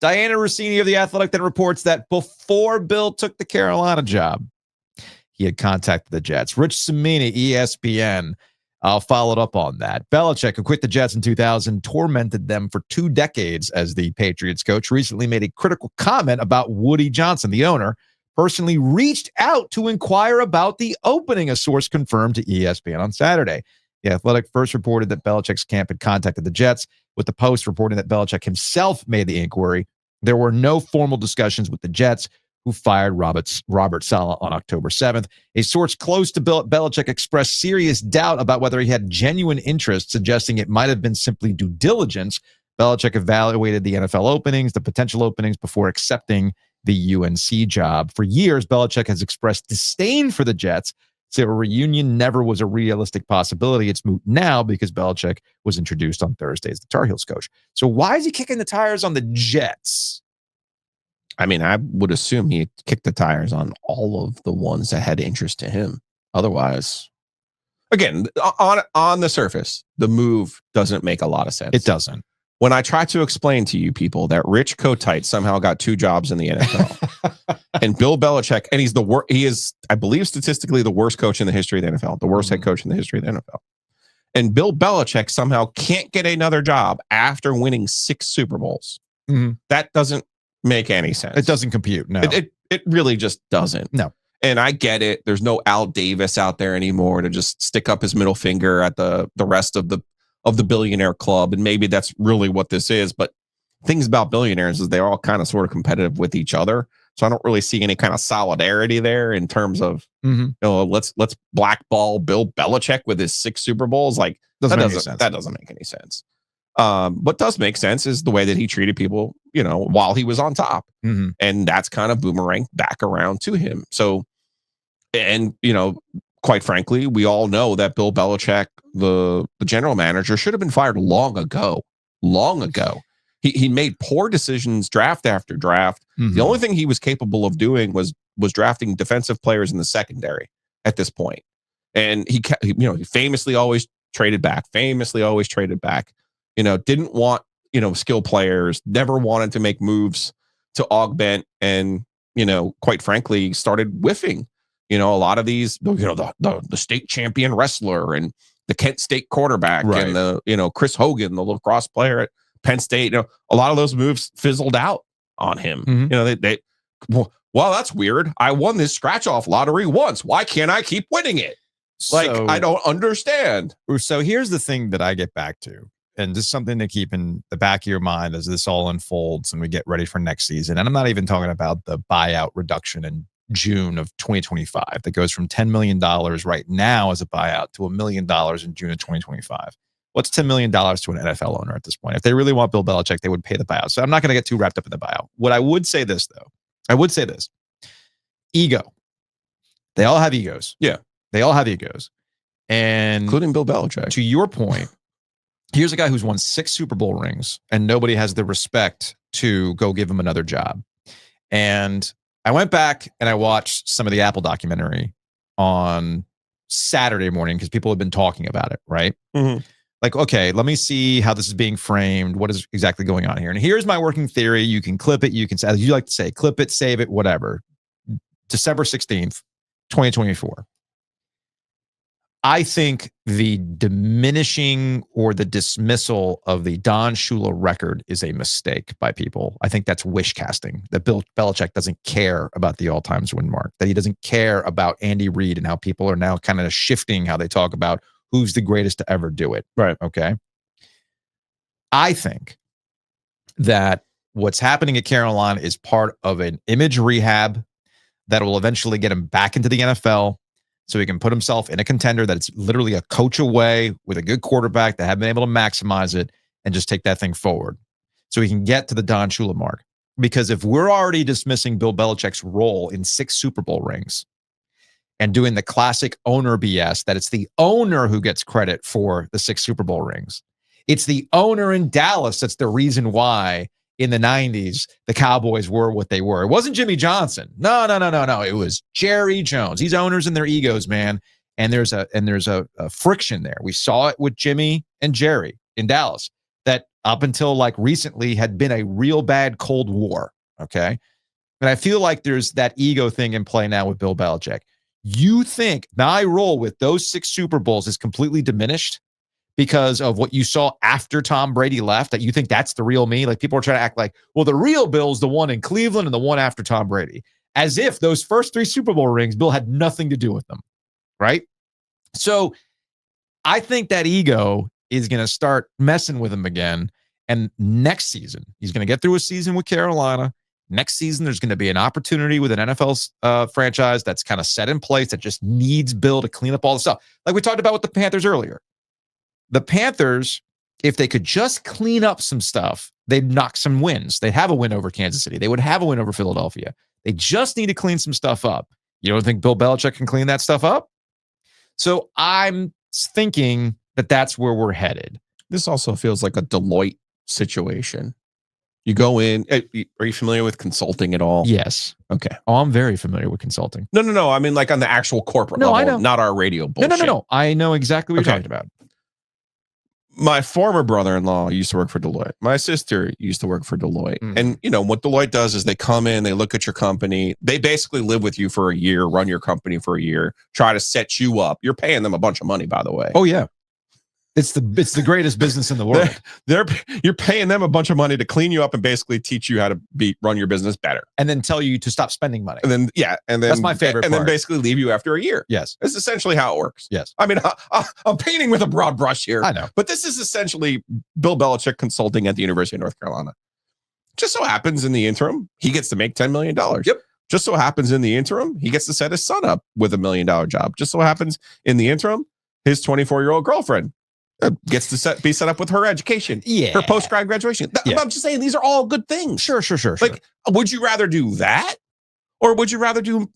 Diana Rossini of The Athletic then reports that before Bill took the Carolina job, he had contacted the Jets. Rich Cimini, ESPN, followed up on that. Belichick, who quit the Jets in 2000, tormented them for 2 decades as the Patriots coach, recently made a critical comment about Woody Johnson, the owner, personally reached out to inquire about the opening, a source confirmed to ESPN on Saturday. The Athletic first reported that Belichick's camp had contacted the Jets, with the Post reporting that Belichick himself made the inquiry. There were no formal discussions with the Jets, who fired Robert Saleh on October 7th. A source close to Belichick expressed serious doubt about whether he had genuine interest, suggesting it might have been simply due diligence. Belichick evaluated the NFL openings, the potential openings, before accepting the UNC job. For years, Belichick has expressed disdain for the Jets, so a reunion never was a realistic possibility. It's moot now because Belichick was introduced on Thursday as the Tar Heels coach. So why is he kicking the tires on the Jets? I mean, I would assume he kicked the tires on all of the ones that had interest to him. Otherwise, again, on the surface, the move doesn't make a lot of sense. It doesn't. When I try to explain to you people that Rich Kotite somehow got 2 jobs in the NFL and Bill Belichick, and he is, I believe, statistically the worst coach in the history of the NFL, the worst head coach in the history of the NFL. And Bill Belichick somehow can't get another job after winning 6 Super Bowls. Mm-hmm. That doesn't make any sense. It doesn't compute. No, It really just doesn't. No. And I get it. There's no Al Davis out there anymore to just stick up his middle finger at the rest of the billionaire club. And maybe that's really what this is. But things about billionaires is they're all kind of sort of competitive with each other. So I don't really see any kind of solidarity there in terms of, let's blackball Bill Belichick with his 6 Super Bowls. Like that doesn't make any sense. What does make sense is the way that he treated people, while he was on top. And that's kind of boomerang back around to him. So, and, quite frankly, we all know that Bill Belichick, the general manager, should have been fired long ago. He made poor decisions draft after draft. The only thing he was capable of doing was drafting defensive players in the secondary at this point. And he famously always traded back, didn't want, skill players, never wanted to make moves to augment, and, quite frankly, started whiffing. A lot of these, the state champion wrestler and the Kent State quarterback and the, Chris Hogan, the lacrosse player at Penn State, a lot of those moves fizzled out on him. Well, that's weird. I won this scratch off lottery once. Why can't I keep winning it? I don't understand. So here's the thing that I get back to, and this is something to keep in the back of your mind as this all unfolds and we get ready for next season. And I'm not even talking about the buyout reduction in June of 2025 that goes from $10 million right now as a buyout to $1 million in June of 2025. What's $10 million to an NFL owner at this point? If they really want Bill Belichick, they would pay the buyout. So I'm not going to get too wrapped up in the buyout. What I would say this, though, ego. They all have egos. Yeah. They all have egos. And including Bill Belichick. To your point, here's a guy who's won 6 Super Bowl rings and nobody has the respect to go give him another job. And I went back and I watched some of the Apple documentary on Saturday morning because people have been talking about it, right? Like, okay, let me see how this is being framed. What is exactly going on here? And here's my working theory. You can clip it. You can, as you like to say, clip it, save it, whatever. December 16th, 2024. I think the diminishing or the dismissal of the Don Shula record is a mistake by people. I think that's wish casting, that Bill Belichick doesn't care about the all-time win mark, that he doesn't care about Andy Reid and how people are now kind of shifting how they talk about who's the greatest to ever do it. Right. Okay. I think that what's happening at Carolina is part of an image rehab that will eventually get him back into the NFL so he can put himself in a contender that's literally a coach away with a good quarterback that have been able to maximize it and just take that thing forward so he can get to the Don Shula mark. Because if we're already dismissing Bill Belichick's role in 6 Super Bowl rings and doing the classic owner BS, that it's the owner who gets credit for the 6 Super Bowl rings. It's the owner in Dallas that's the reason why in the 90s, the Cowboys were what they were. It wasn't Jimmy Johnson. No. It was Jerry Jones. These owners and their egos, man. And there's a friction there. We saw it with Jimmy and Jerry in Dallas that up until like recently had been a real bad Cold War. Okay. And I feel like there's that ego thing in play now with Bill Belichick. You think my role with those 6 Super Bowls is completely diminished because of what you saw after Tom Brady left, that you think that's the real me? Like people are trying to act like, well, the real Bill's the one in Cleveland and the one after Tom Brady, as if those first 3 Super Bowl rings, Bill had nothing to do with them. Right. So I think that ego is going to start messing with him again. And next season, he's going to get through a season with Carolina. Next season, there's going to be an opportunity with an NFL franchise that's kind of set in place that just needs Bill to clean up all the stuff. Like we talked about with the Panthers earlier. The Panthers, if they could just clean up some stuff, they'd knock some wins. They'd have a win over Kansas City. They would have a win over Philadelphia. They just need to clean some stuff up. You don't think Bill Belichick can clean that stuff up? So I'm thinking that that's where we're headed. This also feels like a Deloitte situation. You go in. Are you familiar with consulting at all? Yes. Okay. Oh, I'm very familiar with consulting. No. I mean, like on the actual corporate level, I know. Not our radio bullshit. No. I know exactly what you're talking about. My former brother-in-law used to work for Deloitte. My sister used to work for Deloitte. And, what Deloitte does is they come in, they look at your company. They basically live with you for a year, run your company for a year, try to set you up. You're paying them a bunch of money, by the way. Oh, yeah. It's the greatest business in the world. You're paying them a bunch of money to clean you up and basically teach you how to run your business better. And then tell you to stop spending money. And then that's my favorite and part. then basically leave you after a year. Yes. It's essentially how it works. Yes. I mean, I'm painting with a broad brush here. I know. But this is essentially Bill Belichick consulting at the University of North Carolina. Just so happens in the interim, he gets to make $10 million. Yep. Just so happens in the interim, he gets to set his son up with $1 million job. Just so happens in the interim, his 24-year-old girlfriend gets to be set up with her education, her post-grad graduation. I'm just saying these are all good things. Sure. Like, would you rather do that? Or would you rather do,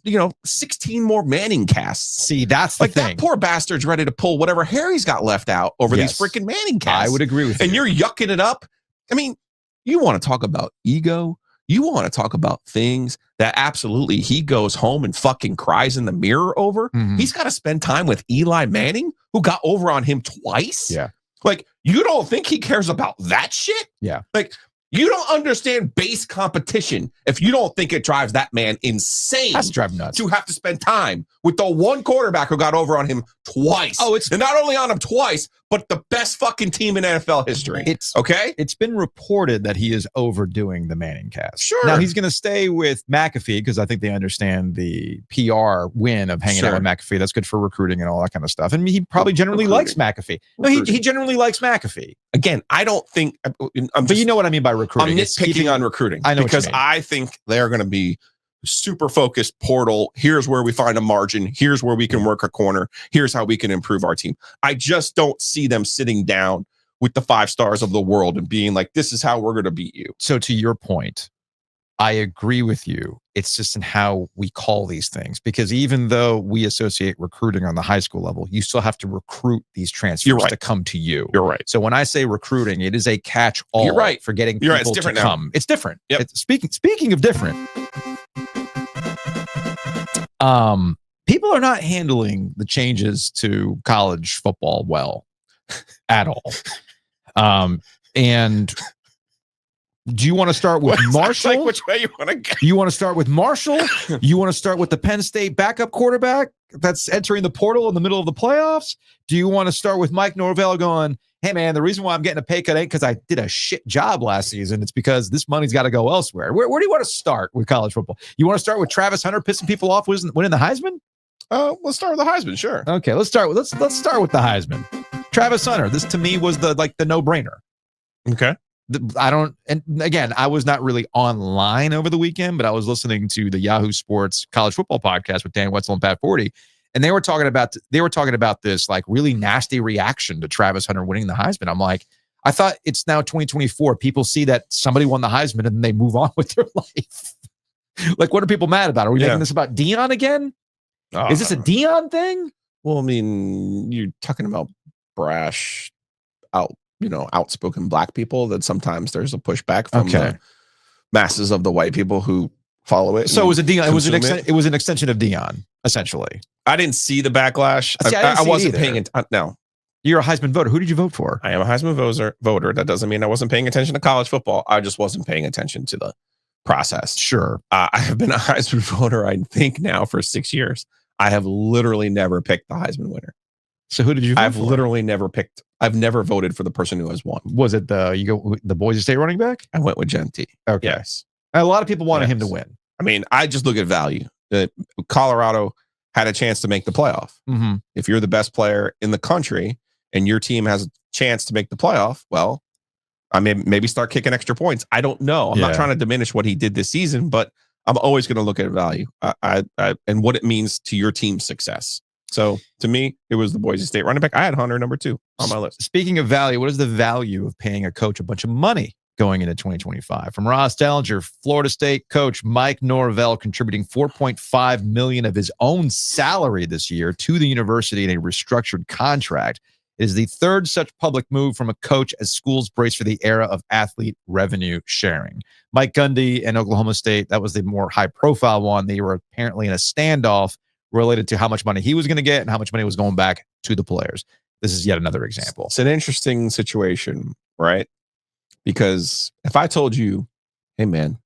16 more Manning casts? See, that's the thing. That poor bastard's ready to pull whatever hair he's got left out over these freaking Manning casts. I would agree with you. And you're yucking it up. I mean, you want to talk about ego? You want to talk about things that absolutely he goes home and fucking cries in the mirror over? Mhm. He's got to spend time with Eli Manning, who got over on him twice? Yeah. Like, you don't think he cares about that shit? Yeah. Like, you don't understand base competition if you don't think it drives that man insane. That's driving nuts. To have to spend time with the one quarterback who got over on him twice. And not only on him twice, but the best fucking team in NFL history. It's been reported that he is overdoing the Manning cast. Sure. Now he's going to stay with McAfee because I think they understand the PR win of hanging out with McAfee. That's good for recruiting and all that kind of stuff. And he probably generally likes McAfee. No, he generally likes McAfee. Again, I don't think. But you know what I mean by recruiting. I'm nitpicking on recruiting. I know because what you mean. I think they're going to be super focused portal. Here's where we find a margin. Here's where we can work a corner. Here's how we can improve our team. I just don't see them sitting down with the 5 stars of the world and being like, this is how we're going to beat you. So to your point, I agree with you. It's just in how we call these things, because even though we associate recruiting on the high school level, you still have to recruit these transfers to come to you. You're right. So when I say recruiting, it is a catch-all. You're right. For getting people It's different to now. come. It's different. Yep. Speaking of different, people are not handling the changes to college football well at all. And do you want to start with Marshall? Like which way you want to go? You want to start with Marshall? You want to start with the Penn State backup quarterback that's entering the portal in the middle of the playoffs? Do you want to start with Mike Norvell going, hey, man, the reason why I'm getting a pay cut ain't because I did a shit job last season. It's because this money's got to go elsewhere. Where do you want to start with college football? You want to start with Travis Hunter pissing people off winning the Heisman? Let's start with the Heisman, sure. Okay, let's start with the Heisman. Travis Hunter. This to me was the no-brainer. Okay. And again, I was not really online over the weekend, but I was listening to the Yahoo Sports college football podcast with Dan Wetzel and Pat Forty, and they were talking about this like really nasty reaction to Travis Hunter winning the Heisman. I'm like, I thought it's now 2024. People see that somebody won the Heisman and then they move on with their life. Like, what are people mad about? Are we making this about Deion again? Is this a Deion thing? Well, I mean, you're talking about brash, outspoken black people that sometimes there's a pushback from the masses of the white people who follow it. So it was a Deion. It was an extension of Deion, essentially. I didn't see the backlash. I wasn't paying attention. No. You're a Heisman voter. Who did you vote for? I am a Heisman voter. That doesn't mean I wasn't paying attention to college football. I just wasn't paying attention to the process. Sure. I have been a Heisman voter, I think, now for 6 years. I have literally never picked the Heisman winner. So who did you vote I've for? literally never picked. I've never voted for the person who has won. Was it the Boise State running back? I went with Gen T. Okay. Yes. A lot of people wanted him to win. I mean, I just look at value. Colorado had a chance to make the playoff. Mm-hmm. If you're the best player in the country and your team has a chance to make the playoff, well, I mean, maybe start kicking extra points. I don't know. I'm not trying to diminish what he did this season, but I'm always going to look at value and what it means to your team's success. So to me, it was the Boise State running back. I had Hunter number 2 on my list. Speaking of value, what is the value of paying a coach a bunch of money going into 2025? From Ross Dellinger, Florida State coach Mike Norvell contributing $4.5 million of his own salary this year to the university in a restructured contract. It is the third such public move from a coach as schools brace for the era of athlete revenue sharing. Mike Gundy and Oklahoma State, that was the more high-profile one. They were apparently in a standoff related to how much money he was going to get and how much money was going back to the players. This is yet another example. It's an interesting situation, right? Because if I told you, hey, man,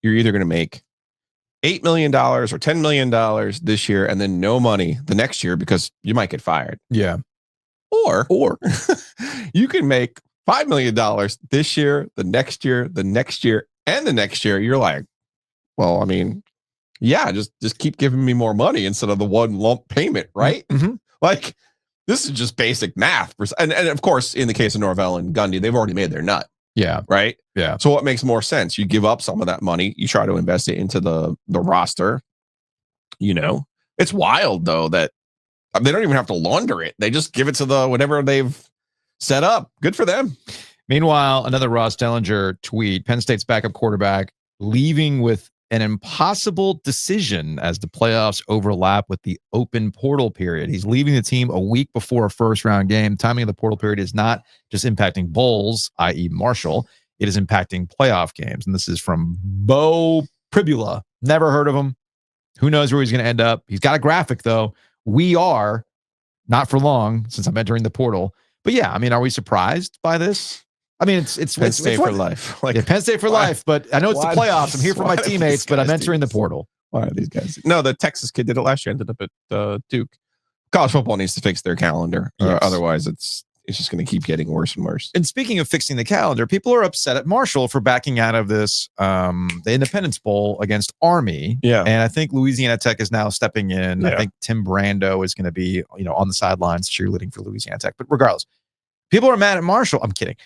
you're either going to make $8 million or $10 million this year and then no money the next year because you might get fired. Yeah. Or you can make $5 million this year, the next year, the next year, and the next year. You're like, well, I mean, yeah, just keep giving me more money instead of the one lump payment, right? Mhm. Like, this is just basic math. And of course, in the case of Norvell and Gundy, they've already made their nut, Yeah. right? Yeah. So what makes more sense? You give up some of that money, you try to invest it into the roster. You know, it's wild though that they don't even have to launder it. They just give it to the whatever they've set up. Good for them. Meanwhile, another Ross Dellinger tweet, Penn State's backup quarterback leaving with an impossible decision as the playoffs overlap with the open portal period. He's leaving the team a week before a first-round game. Timing of the portal period is not just impacting bowls, i.e. Marshall. It is impacting playoff games. And this is from Bo Pribula. Never heard of him. Who knows where he's going to end up? He's got a graphic, though. We are, not for long, since I'm entering the portal. But yeah, I mean, are we surprised by this? I mean, it's Penn State for life. Like, yeah, Penn State for life, but I know it's the why- playoffs. I'm here for my why do teammates, these but I'm guys do entering the this? portal. Why are these guys? No, the Texas kid did it last year. Ended up at Duke. College football needs to fix their calendar. Yes. Otherwise, it's just going to keep getting worse and worse. And speaking of fixing the calendar, people are upset at Marshall for backing out of this, the Independence Bowl against Army. Yeah. And I think Louisiana Tech is now stepping in. Yeah. I think Tim Brando is going to be, on the sidelines cheerleading for Louisiana Tech. But regardless, people are mad at Marshall. I'm kidding.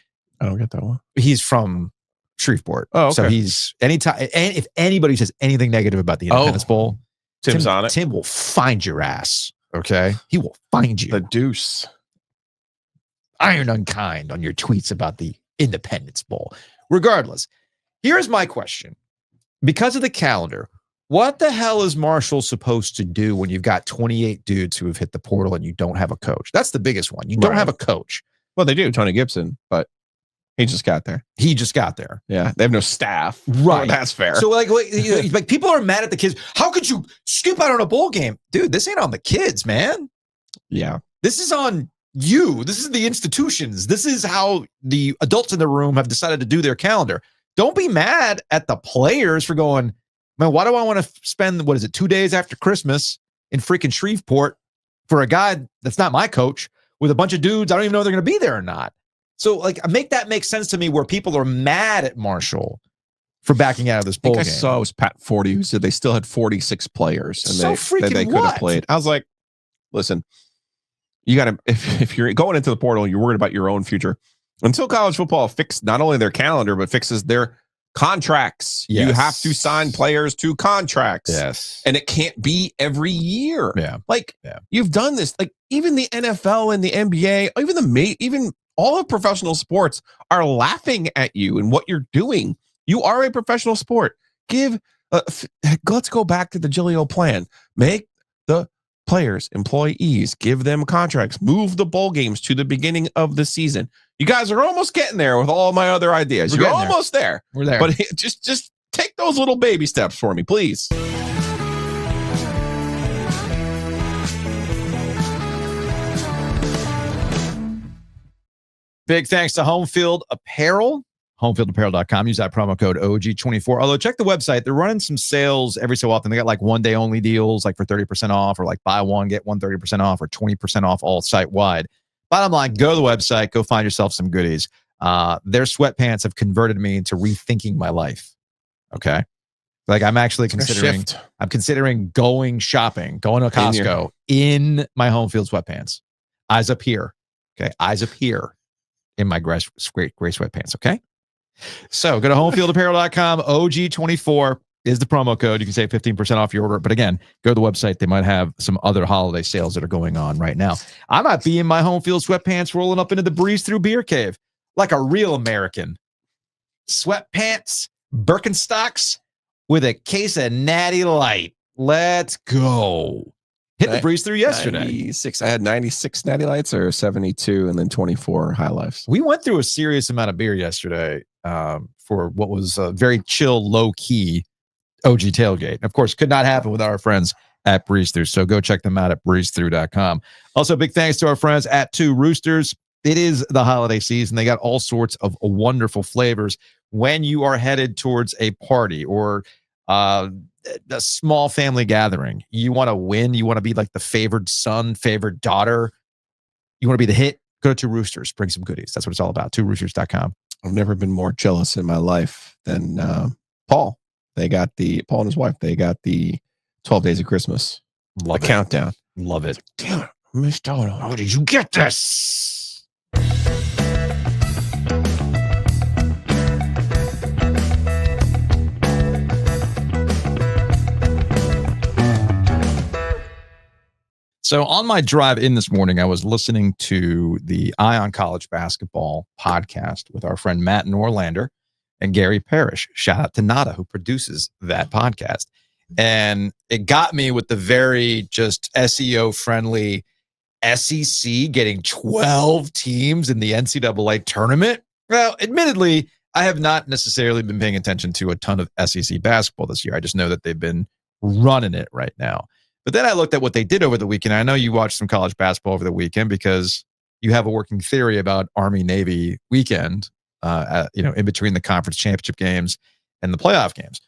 I don't get that one. He's from Shreveport. Oh, okay. So he's anytime, and if anybody says anything negative about the Independence Bowl, Tim's on it. Tim will find your ass. Okay. He will find you. The deuce. Iron unkind on your tweets about the Independence Bowl. Regardless, here's my question. Because of the calendar, what the hell is Marshall supposed to do when you've got 28 dudes who have hit the portal and you don't have a coach? That's the biggest one. You don't Right. have a coach. Well, they do. Tony Gibson, but he just got there. He just got there. Yeah. They have no staff. Right. Oh, that's fair. So like people are mad at the kids. How could you skip out on a bowl game? Dude, this ain't on the kids, man. yeah. This is on you. This is the institutions. This is how the adults in the room have decided to do their calendar. Don't be mad at the players for going, man, why do I want to spend, 2 days after Christmas in freaking Shreveport for a guy that's not my coach with a bunch of dudes I don't even know if they're going to be there or not. So like make that make sense to me where people are mad at Marshall for backing out of this bowl I game. saw it was Pat 40 who said they still had 46 players and So freaking they could what? have played. I was like, listen, you got to, if you're going into the portal, you're worried about your own future. Until college football fixes not only their calendar, but fixes their contracts. Yes. You have to sign players to contracts. Yes. And it can't be every year. Yeah. Like Yeah. you've done this. Like even the NFL and the NBA, even all of professional sports are laughing at you and what you're doing. You are a professional sport. Let's go back to the Giglio plan. Make the players, employees, give them contracts, move the bowl games to the beginning of the season. You guys are almost getting there with all my other ideas. We're You're getting there. almost there. We're there. But just take those little baby steps for me, please. Big thanks to Home Field Apparel, homefieldapparel.com. Use that promo code OG24. Although check the website. They're running some sales every so often. They got like 1 day only deals, like for 30% off, or like buy one, get one 30% off, or 20% off all site wide. Bottom line, go to the website, go find yourself some goodies. Their sweatpants have converted me into rethinking my life. Okay. Like I'm actually considering going shopping, going to Costco in my Home Field sweatpants. Eyes up here. Okay. Eyes up here in my gray sweatpants. Okay. So go to homefieldapparel.com. OG24 is the promo code. You can save 15% off your order. But again, go to the website. They might have some other holiday sales that are going on right now. I might be in my Home Field sweatpants rolling up into the Breeze Through Beer Cave like a real American. Sweatpants, Birkenstocks with a case of Natty Light. Let's go. Hit the Breeze Through yesterday. 96. I had 96 Natty Lights or 72 and then 24 High Lifes. We went through a serious amount of beer yesterday for what was a very chill, low-key OG Tailgate. Of course, could not happen without our friends at Breeze Through. So go check them out at breezethrough.com. Also, big thanks to our friends at Two Roosters. It is the holiday season. They got all sorts of wonderful flavors when you are headed towards a party or a small family gathering. You want to win. You want to be like the favored son, favored daughter. You want to be the hit? Go to Two Roosters. Bring some goodies. That's what it's all about. TwoRoosters.com. I've never been more jealous in my life than Paul. Paul and his wife, they got the 12 Days of Christmas. Love it. Countdown. Love it. Damn it. I missed out on it. How did you get this? So on my drive in this morning, I was listening to the Eye on College Basketball podcast with our friend Matt Norlander and Gary Parrish. Shout out to Nada, who produces that podcast. And it got me with the very just SEO friendly SEC getting 12 teams in the NCAA tournament. Well, admittedly, I have not necessarily been paying attention to a ton of SEC basketball this year. I just know that they've been running it right now. But then I looked at what they did over the weekend. I know you watched some college basketball over the weekend because you have a working theory about Army-Navy weekend, in between the conference championship games and the playoff games.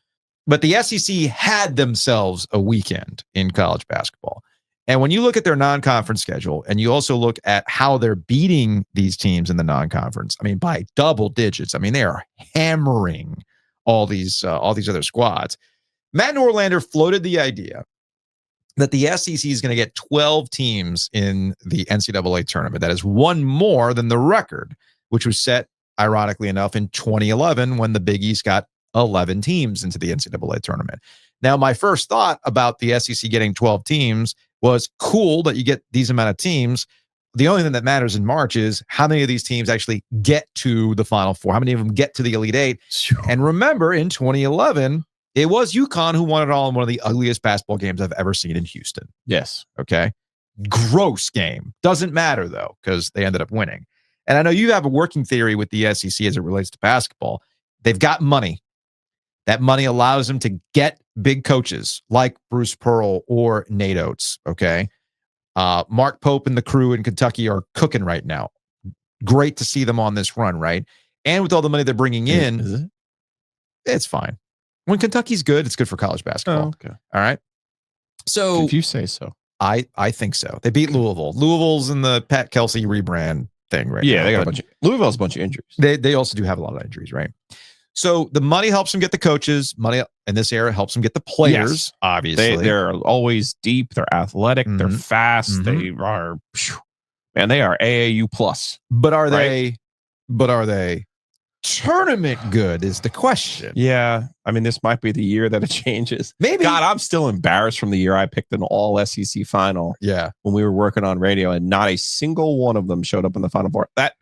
But the SEC had themselves a weekend in college basketball. And when you look at their non-conference schedule and you also look at how they're beating these teams in the non-conference, I mean, by double digits. I mean, they are hammering all these other squads. Matt Norlander floated the idea that the SEC is going to get 12 teams in the NCAA tournament. That is one more than the record, which was set, ironically enough, in 2011 when the Big East got 11 teams into the NCAA tournament. Now, my first thought about the SEC getting 12 teams was cool that you get these amount of teams. The only thing that matters in March is how many of these teams actually get to the Final Four, how many of them get to the Elite Eight. And remember, in 2011, it was UConn who won it all in one of the ugliest basketball games I've ever seen in Houston. Yes. Okay. Gross game. Doesn't matter, though, because they ended up winning. And I know you have a working theory with the SEC as it relates to basketball. They've got money. That money allows them to get big coaches like Bruce Pearl or Nate Oates. Okay. Mark Pope and the crew in Kentucky are cooking right now. Great to see them on this run, right? And with all the money they're bringing in, Is it? It's fine. When Kentucky's good, it's good for college basketball. Oh, okay. All right. So If you say so. I think so. They beat Louisville. Louisville's in the Pat Kelsey rebrand thing right now. Yeah, they got Louisville's a bunch of injuries. They also do have a lot of injuries, right? So the money helps them get the coaches. Money in this era helps them get the players, Yes. obviously. They're always deep. They're athletic. They're Mhm. fast. Mhm. They are, man, they are AAU plus. but are right? they tournament good is the question. Yeah. I mean, this might be the year that it changes. Maybe. God, I'm still embarrassed from the year I picked an all SEC final Yeah. when we were working on radio and not a single one of them showed up in the Final Four. That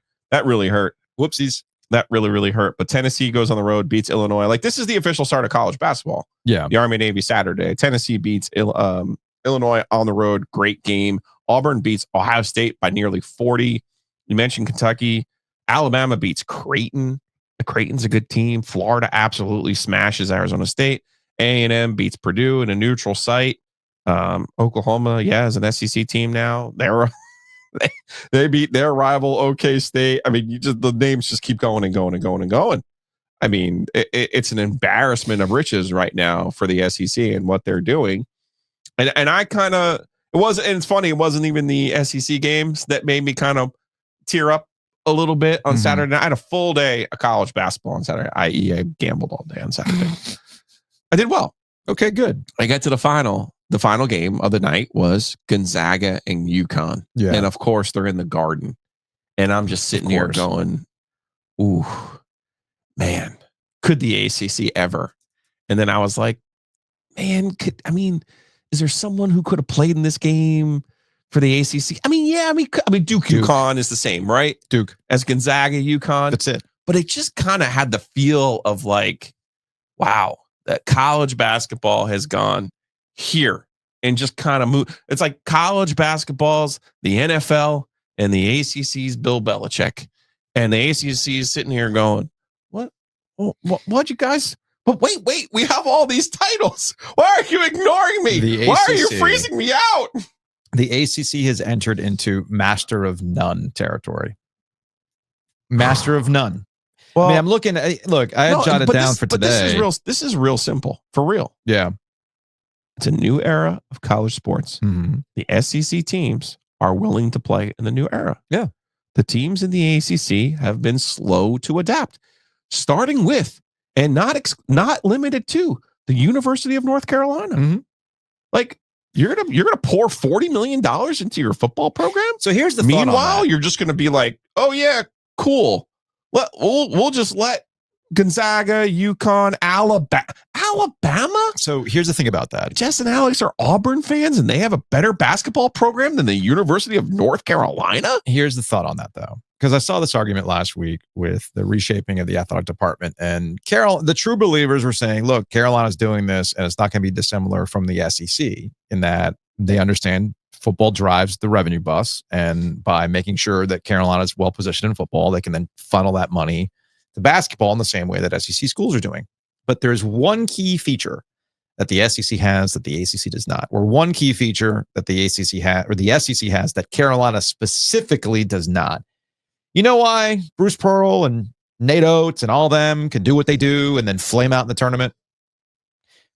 really hurt. Whoopsies. That really hurt. But Tennessee goes on the road, beats Illinois. Like, this is the official start of college basketball. Yeah. The Army-Navy Saturday. Tennessee beats Illinois on the road. Great game. Auburn beats Ohio State by nearly 40. You mentioned Kentucky. Alabama beats Creighton. Creighton's a good team. Florida absolutely smashes Arizona State. A&M beats Purdue in a neutral site. Oklahoma, is an SEC team now. They beat their rival OK State. I mean, the names just keep going and going and going and going. I mean, it's an embarrassment of riches right now for the SEC and what they're doing. And I kind of and it's funny, it wasn't even the SEC games that made me kind of tear up a little bit on Saturday night. I had a full day of college basketball on Saturday, i.e. I gambled all day on Saturday. I did well. Okay, good. I got to the final. The final game of the night was Gonzaga and UConn. Yeah. And of course, they're in the Garden. And I'm just sitting here going, ooh, man, could the ACC ever? And then I was like, man, is there someone who could have played in this game for the ACC? Duke UConn is the same, right? Duke. As Gonzaga, UConn. That's it. But it just kind of had the feel of like, wow, that college basketball has gone here and just kind of move. It's like college basketball's the NFL and the ACC's Bill Belichick. And the ACC is sitting here going, what you guys? But wait, we have all these titles. Why are you ignoring me? Why are you freezing me out? The ACC has entered into master of none territory. Master of none. Well, I mean, I'm looking at, I had jotted down for today. This is real simple, for real. Yeah. It's a new era of college sports. Mm-hmm. The SEC teams are willing to play in the new era. Yeah. The teams in the ACC have been slow to adapt, starting with and not limited to the University of North Carolina. Mhm. Like you're gonna pour $40 million into your football program. So here's the thought on Meanwhile, that. you're just gonna be like, oh yeah, cool. We'll just let Gonzaga, UConn, Alabama. So here's the thing about that. Jess and Alex are Auburn fans, and they have a better basketball program than the University of North Carolina. Here's the thought on that, though, because I saw this argument last week with the reshaping of the athletic department, and the true believers were saying, look, Carolina's doing this, and it's not going to be dissimilar from the SEC in that they understand football drives the revenue bus, and by making sure that Carolina's well positioned in football, they can then funnel that money to basketball in the same way that SEC schools are doing. But there's one key feature that the SEC has that the ACC does not, or one key feature that the ACC has, or the SEC has that Carolina specifically does not. You know why Bruce Pearl and Nate Oates and all them can do what they do and then flame out in the tournament?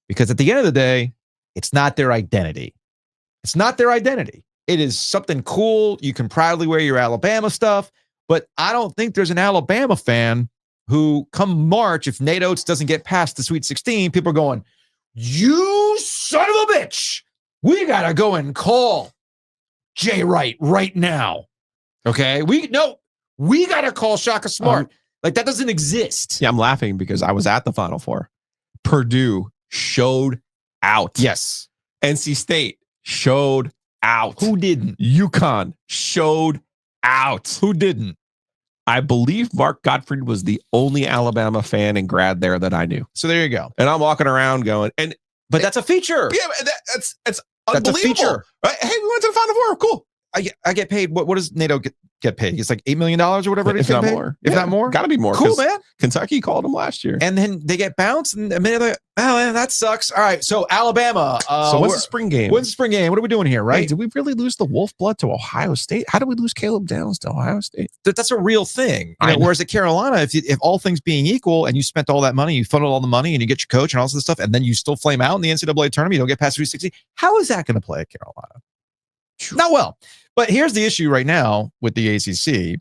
Because at the end of the day, it's not their identity. It's not their identity. It is something cool. You can proudly wear your Alabama stuff, but I don't think there's an Alabama fan who come March, if Nate Oates doesn't get past the Sweet 16, people are going, you son of a bitch, we got to go and call Jay Wright right now. Okay? We got to call Shaka Smart. Like, that doesn't exist. Yeah, I'm laughing because I was at the Final Four. Purdue showed out. Yes. NC State showed out. Who didn't? UConn showed out. Who didn't? I believe Mark Gottfried was the only Alabama fan and grad there that I knew. So there you go. And I'm walking around going, but that's a feature. Yeah, that's a unbelievable. feature. Right? Hey, we went to the Final Four. Cool. I get paid. What does NATO get paid? It's like $8 million or whatever. If not more. If not more. Got to be more. Cool, man. Kentucky called them last year. And then they get bounced. And a minute later, oh, man, that sucks. All right. So Alabama. So what's the spring game? When's the spring game? What are we doing here, right? Hey, did we really lose the Wolf blood to Ohio State? How did we lose Caleb Downs to Ohio State? That's a real thing. Whereas at Carolina, if all things being equal and you spent all that money, you funneled all the money and you get your coach and all this stuff, and then you still flame out in the NCAA tournament, you don't get past 360. How is that going to play at Carolina? Not well. But here's the issue right now with the ACC,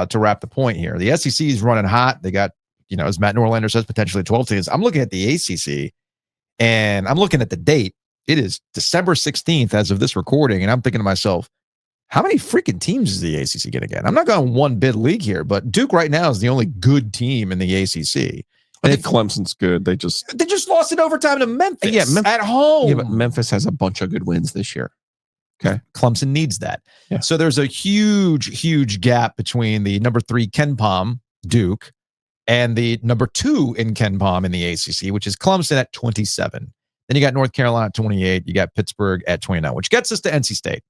to wrap the point here. The SEC is running hot. They got, as Matt Norlander says, potentially 12 teams. I'm looking at the ACC, and I'm looking at the date. It is December 16th as of this recording, and I'm thinking to myself, how many freaking teams is the ACC going to get? I'm not going one bid league here, but Duke right now is the only good team in the ACC. I think Clemson's good. They just lost in overtime to Memphis. Yeah, at home. Yeah, but Memphis has a bunch of good wins this year. Okay. Clemson needs that. Yeah. So there's a huge gap between the number 3 KenPom, Duke, and the number 2 in KenPom in the ACC, which is Clemson at 27. Then you got North Carolina at 28. You got Pittsburgh at 29, which gets us to NC State.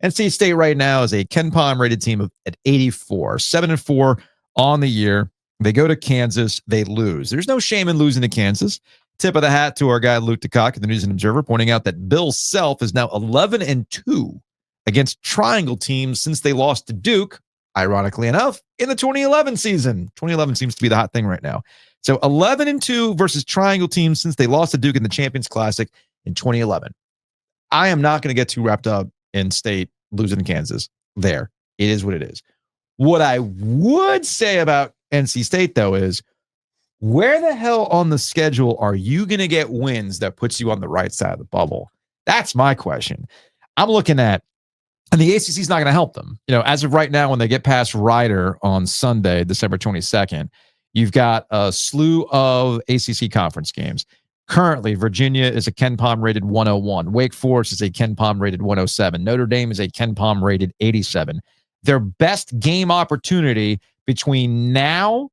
NC State right now is a KenPom rated team at 84, 7-4 on the year. They go to Kansas. They lose. There's no shame in losing to Kansas. Tip of the hat to our guy Luke DeCock at the News and Observer, pointing out that Bill Self is now 11-2 against triangle teams since they lost to Duke, ironically enough, in the 2011 season. 2011 seems to be the hot thing right now. So 11-2 versus triangle teams since they lost to Duke in the Champions Classic in 2011. I am not going to get too wrapped up in State losing to Kansas. There. It is what it is. What I would say about NC State, though, is where the hell on the schedule are you going to get wins that puts you on the right side of the bubble? That's my question. I'm looking at, and the ACC is not going to help them. As of right now, when they get past Ryder on Sunday, December 22nd, you've got a slew of ACC conference games. Currently, Virginia is a KenPom rated 101. Wake Forest is a KenPom rated 107. Notre Dame is a KenPom rated 87. Their best game opportunity between now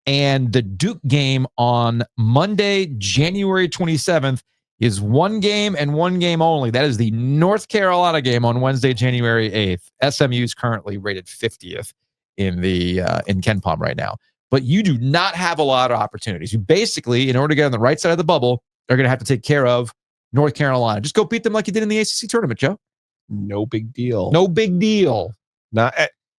and the Duke game on Monday, January 27th, is one game and one game only. That is the North Carolina game on Wednesday, January 8th. SMU is currently rated 50th in KenPom right now. But you do not have a lot of opportunities. You basically, in order to get on the right side of the bubble, are going to have to take care of North Carolina. Just go beat them like you did in the ACC tournament, Joe. No big deal. No big deal. And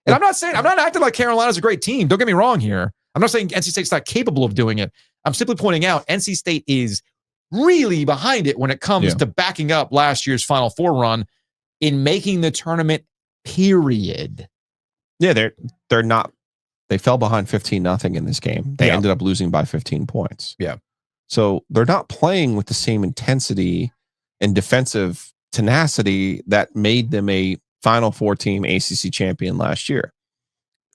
I'm not acting like Carolina's a great team. Don't get me wrong here. I'm not saying NC State's not capable of doing it. I'm simply pointing out NC State is really behind it when it comes to backing up last year's Final Four run. in making the tournament, period. Yeah, they're not. They fell behind 15-0 in this game. They ended up losing by 15 points. Yeah. So they're not playing with the same intensity and defensive tenacity that made them a Final Four team ACC champion last year.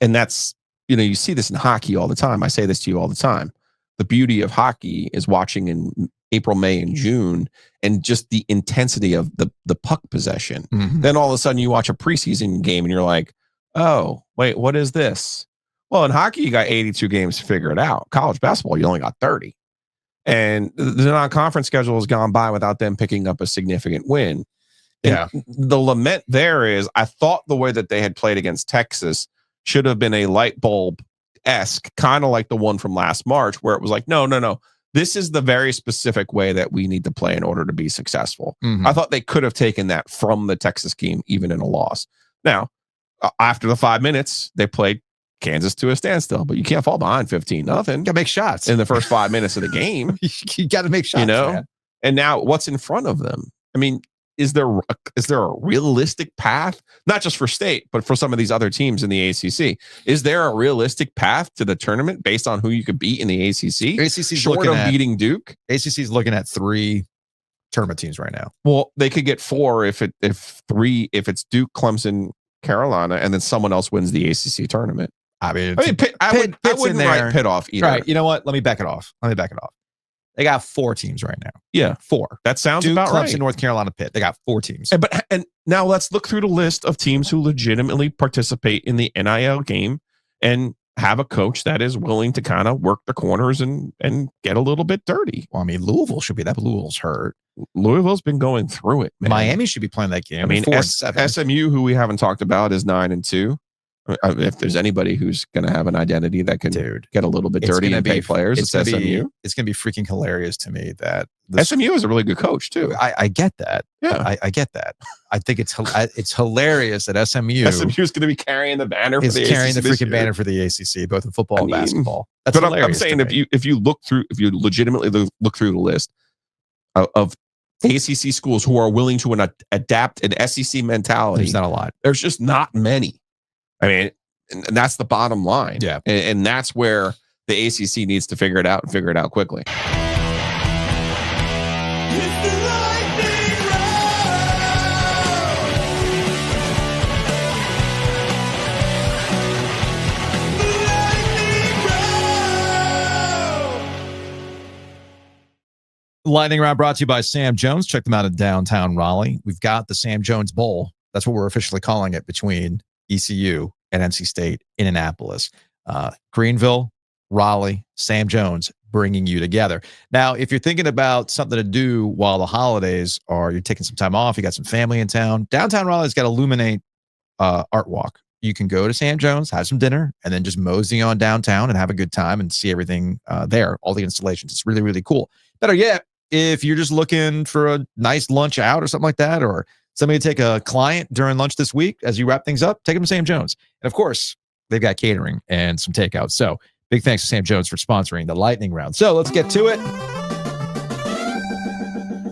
And that's, you see this in hockey all the time. I say this to you all the time. The beauty of hockey is watching in April, May, and June, and just the intensity of the puck possession. Mm-hmm. Then all of a sudden you watch a preseason game and you're like, oh, wait, what is this? Well, in hockey, you got 82 games to figure it out. College basketball, you only got 30. And the non-conference schedule has gone by without them picking up a significant win. Yeah. And the lament there is, I thought the way that they had played against Texas should have been a light bulb-esque, kind of like the one from last March, where it was like, no. This is the very specific way that we need to play in order to be successful. Mm-hmm. I thought they could have taken that from the Texas game, even in a loss. Now, after the 5 minutes, they played Kansas to a standstill, but you can't fall behind 15-0. Got to make shots In the first 5 minutes of the game. You got to make shots, man. And now what's in front of them? I mean, is there a realistic path, not just for state, but for some of these other teams in the ACC? Is there a realistic path to the tournament based on who you could beat in the ACC? ACC's short of beating Duke. ACC's looking at 3 tournament teams right now. Well, they could get 4 if it's Duke, Clemson, Carolina, and then someone else wins the ACC tournament. I mean, Pitt, I wouldn't write Pitt off either. Right. You know what? Let me back it off. They got 4 teams right now. Yeah, 4. That sounds Duke, about Clemson, right. North Carolina, Pitt. They got 4 teams. And now let's look through the list of teams who legitimately participate in the NIL game and have a coach that is willing to kind of work the corners and get a little bit dirty. Well, I mean, Louisville should be that, but Louisville's hurt. Louisville's been going through it, man. Miami should be playing that game. I mean, 4-7. SMU, who we haven't talked about, is 9-2. If there's anybody who's going to have an identity that can get a little bit dirty and pay players, it's SMU. It's going to be freaking hilarious to me that SMU is a really good coach too. I get that. Yeah, I get that. I think it's hilarious that SMU is going to be carrying the banner for the ACC. Carrying the freaking banner for the ACC, both in football and basketball. That's but hilarious. I'm saying if you legitimately look through the list of ACC schools who are willing to adapt an SEC mentality, there's not a lot. There's just not many. I mean, and that's the bottom line. Yeah. And that's where the ACC needs to figure it out and figure it out quickly. Lightning Round brought to you by Sam Jones. Check them out in downtown Raleigh. We've got the Sam Jones Bowl. That's what we're officially calling it, between ECU and NC State in Annapolis. Greenville, Raleigh, Sam Jones bringing you together. Now, if you're thinking about something to do while the holidays are, you're taking some time off, you got some family in town, downtown Raleigh's got Illuminate Art Walk. You can go to Sam Jones, have some dinner, and then just mosey on downtown and have a good time and see everything there, all the installations. It's really, really cool. Better yet, if you're just looking for a nice lunch out or something like that, or somebody to take a client during lunch this week as you wrap things up, take them to Sam Jones. And of course, they've got catering and some takeout. So big thanks to Sam Jones for sponsoring the Lightning Round. So let's get to it.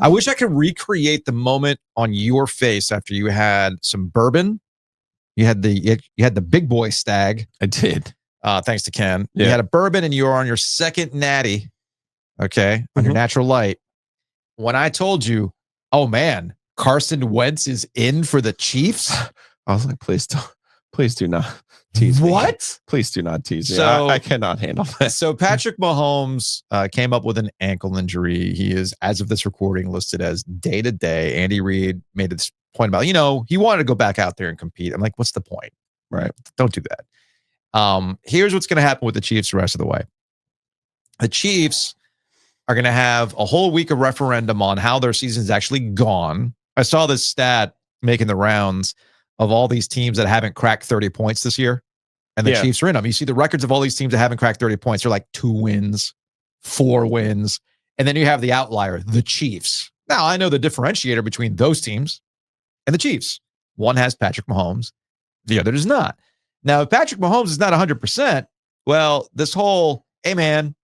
I wish I could recreate the moment on your face after you had some bourbon. You had the big boy stag. I did. Thanks to Ken. Yeah. You had a bourbon and you were on your second natty. Okay. On your natural light. When I told you, oh man, Carson Wentz is in for the Chiefs. I was like, please do not tease me. What? Please do not tease me. So, I cannot handle that. So Patrick Mahomes came up with an ankle injury. He is, as of this recording, listed as day-to-day. Andy Reid made this point about, he wanted to go back out there and compete. I'm like, what's the point? Right? Don't do that. Here's what's going to happen with the Chiefs the rest of the way. The Chiefs are going to have a whole week of referendum on how their season's actually gone. I saw this stat making the rounds of all these teams that haven't cracked 30 points this year, and the Chiefs are in them. You see the records of all these teams that haven't cracked 30 points. They're like 2 wins, 4 wins, and then you have the outlier, the Chiefs. Now, I know the differentiator between those teams and the Chiefs. One has Patrick Mahomes. The other does not. Now, if Patrick Mahomes is not 100%, well, this whole, hey, man,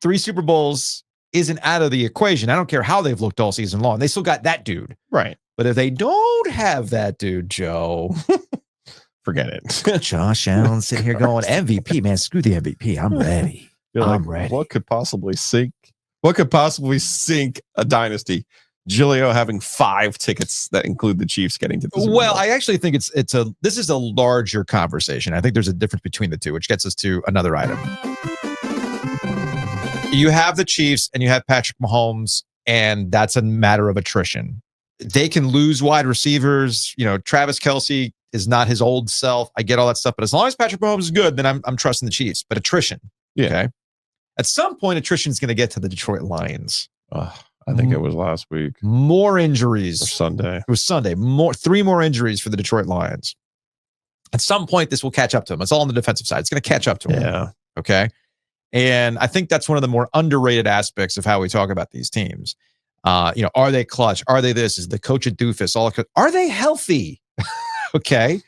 3 Super Bowls isn't out of the equation. I don't care how they've looked all season long. They still got that dude. Right. But if they don't have that dude, Joe, forget it. Josh Allen sitting here going, MVP, man, screw the MVP. I'm ready. I'm ready. What could possibly sink? What could possibly sink a dynasty? Giglio having 5 tickets that include the Chiefs getting to the Super Well, Bowl. I actually think this is a larger conversation. I think there's a difference between the two, which gets us to another item. You have the Chiefs and you have Patrick Mahomes, and that's a matter of attrition. They can lose wide receivers. You know, Travis Kelce is not his old self. I get all that stuff, but as long as Patrick Mahomes is good, then I'm trusting the Chiefs. But attrition, Yeah. okay. At some point, attrition is going to get to the Detroit Lions. I think it was last week More injuries. or Sunday. It was Sunday. 3 more injuries for the Detroit Lions. At some point, this will catch up to them. It's all on the defensive side. It's going to catch up to them. Yeah. Okay. And I think that's one of the more underrated aspects of how we talk about these teams. You know, are they clutch? Are they this? Is the coach a doofus? Are they healthy? Okay.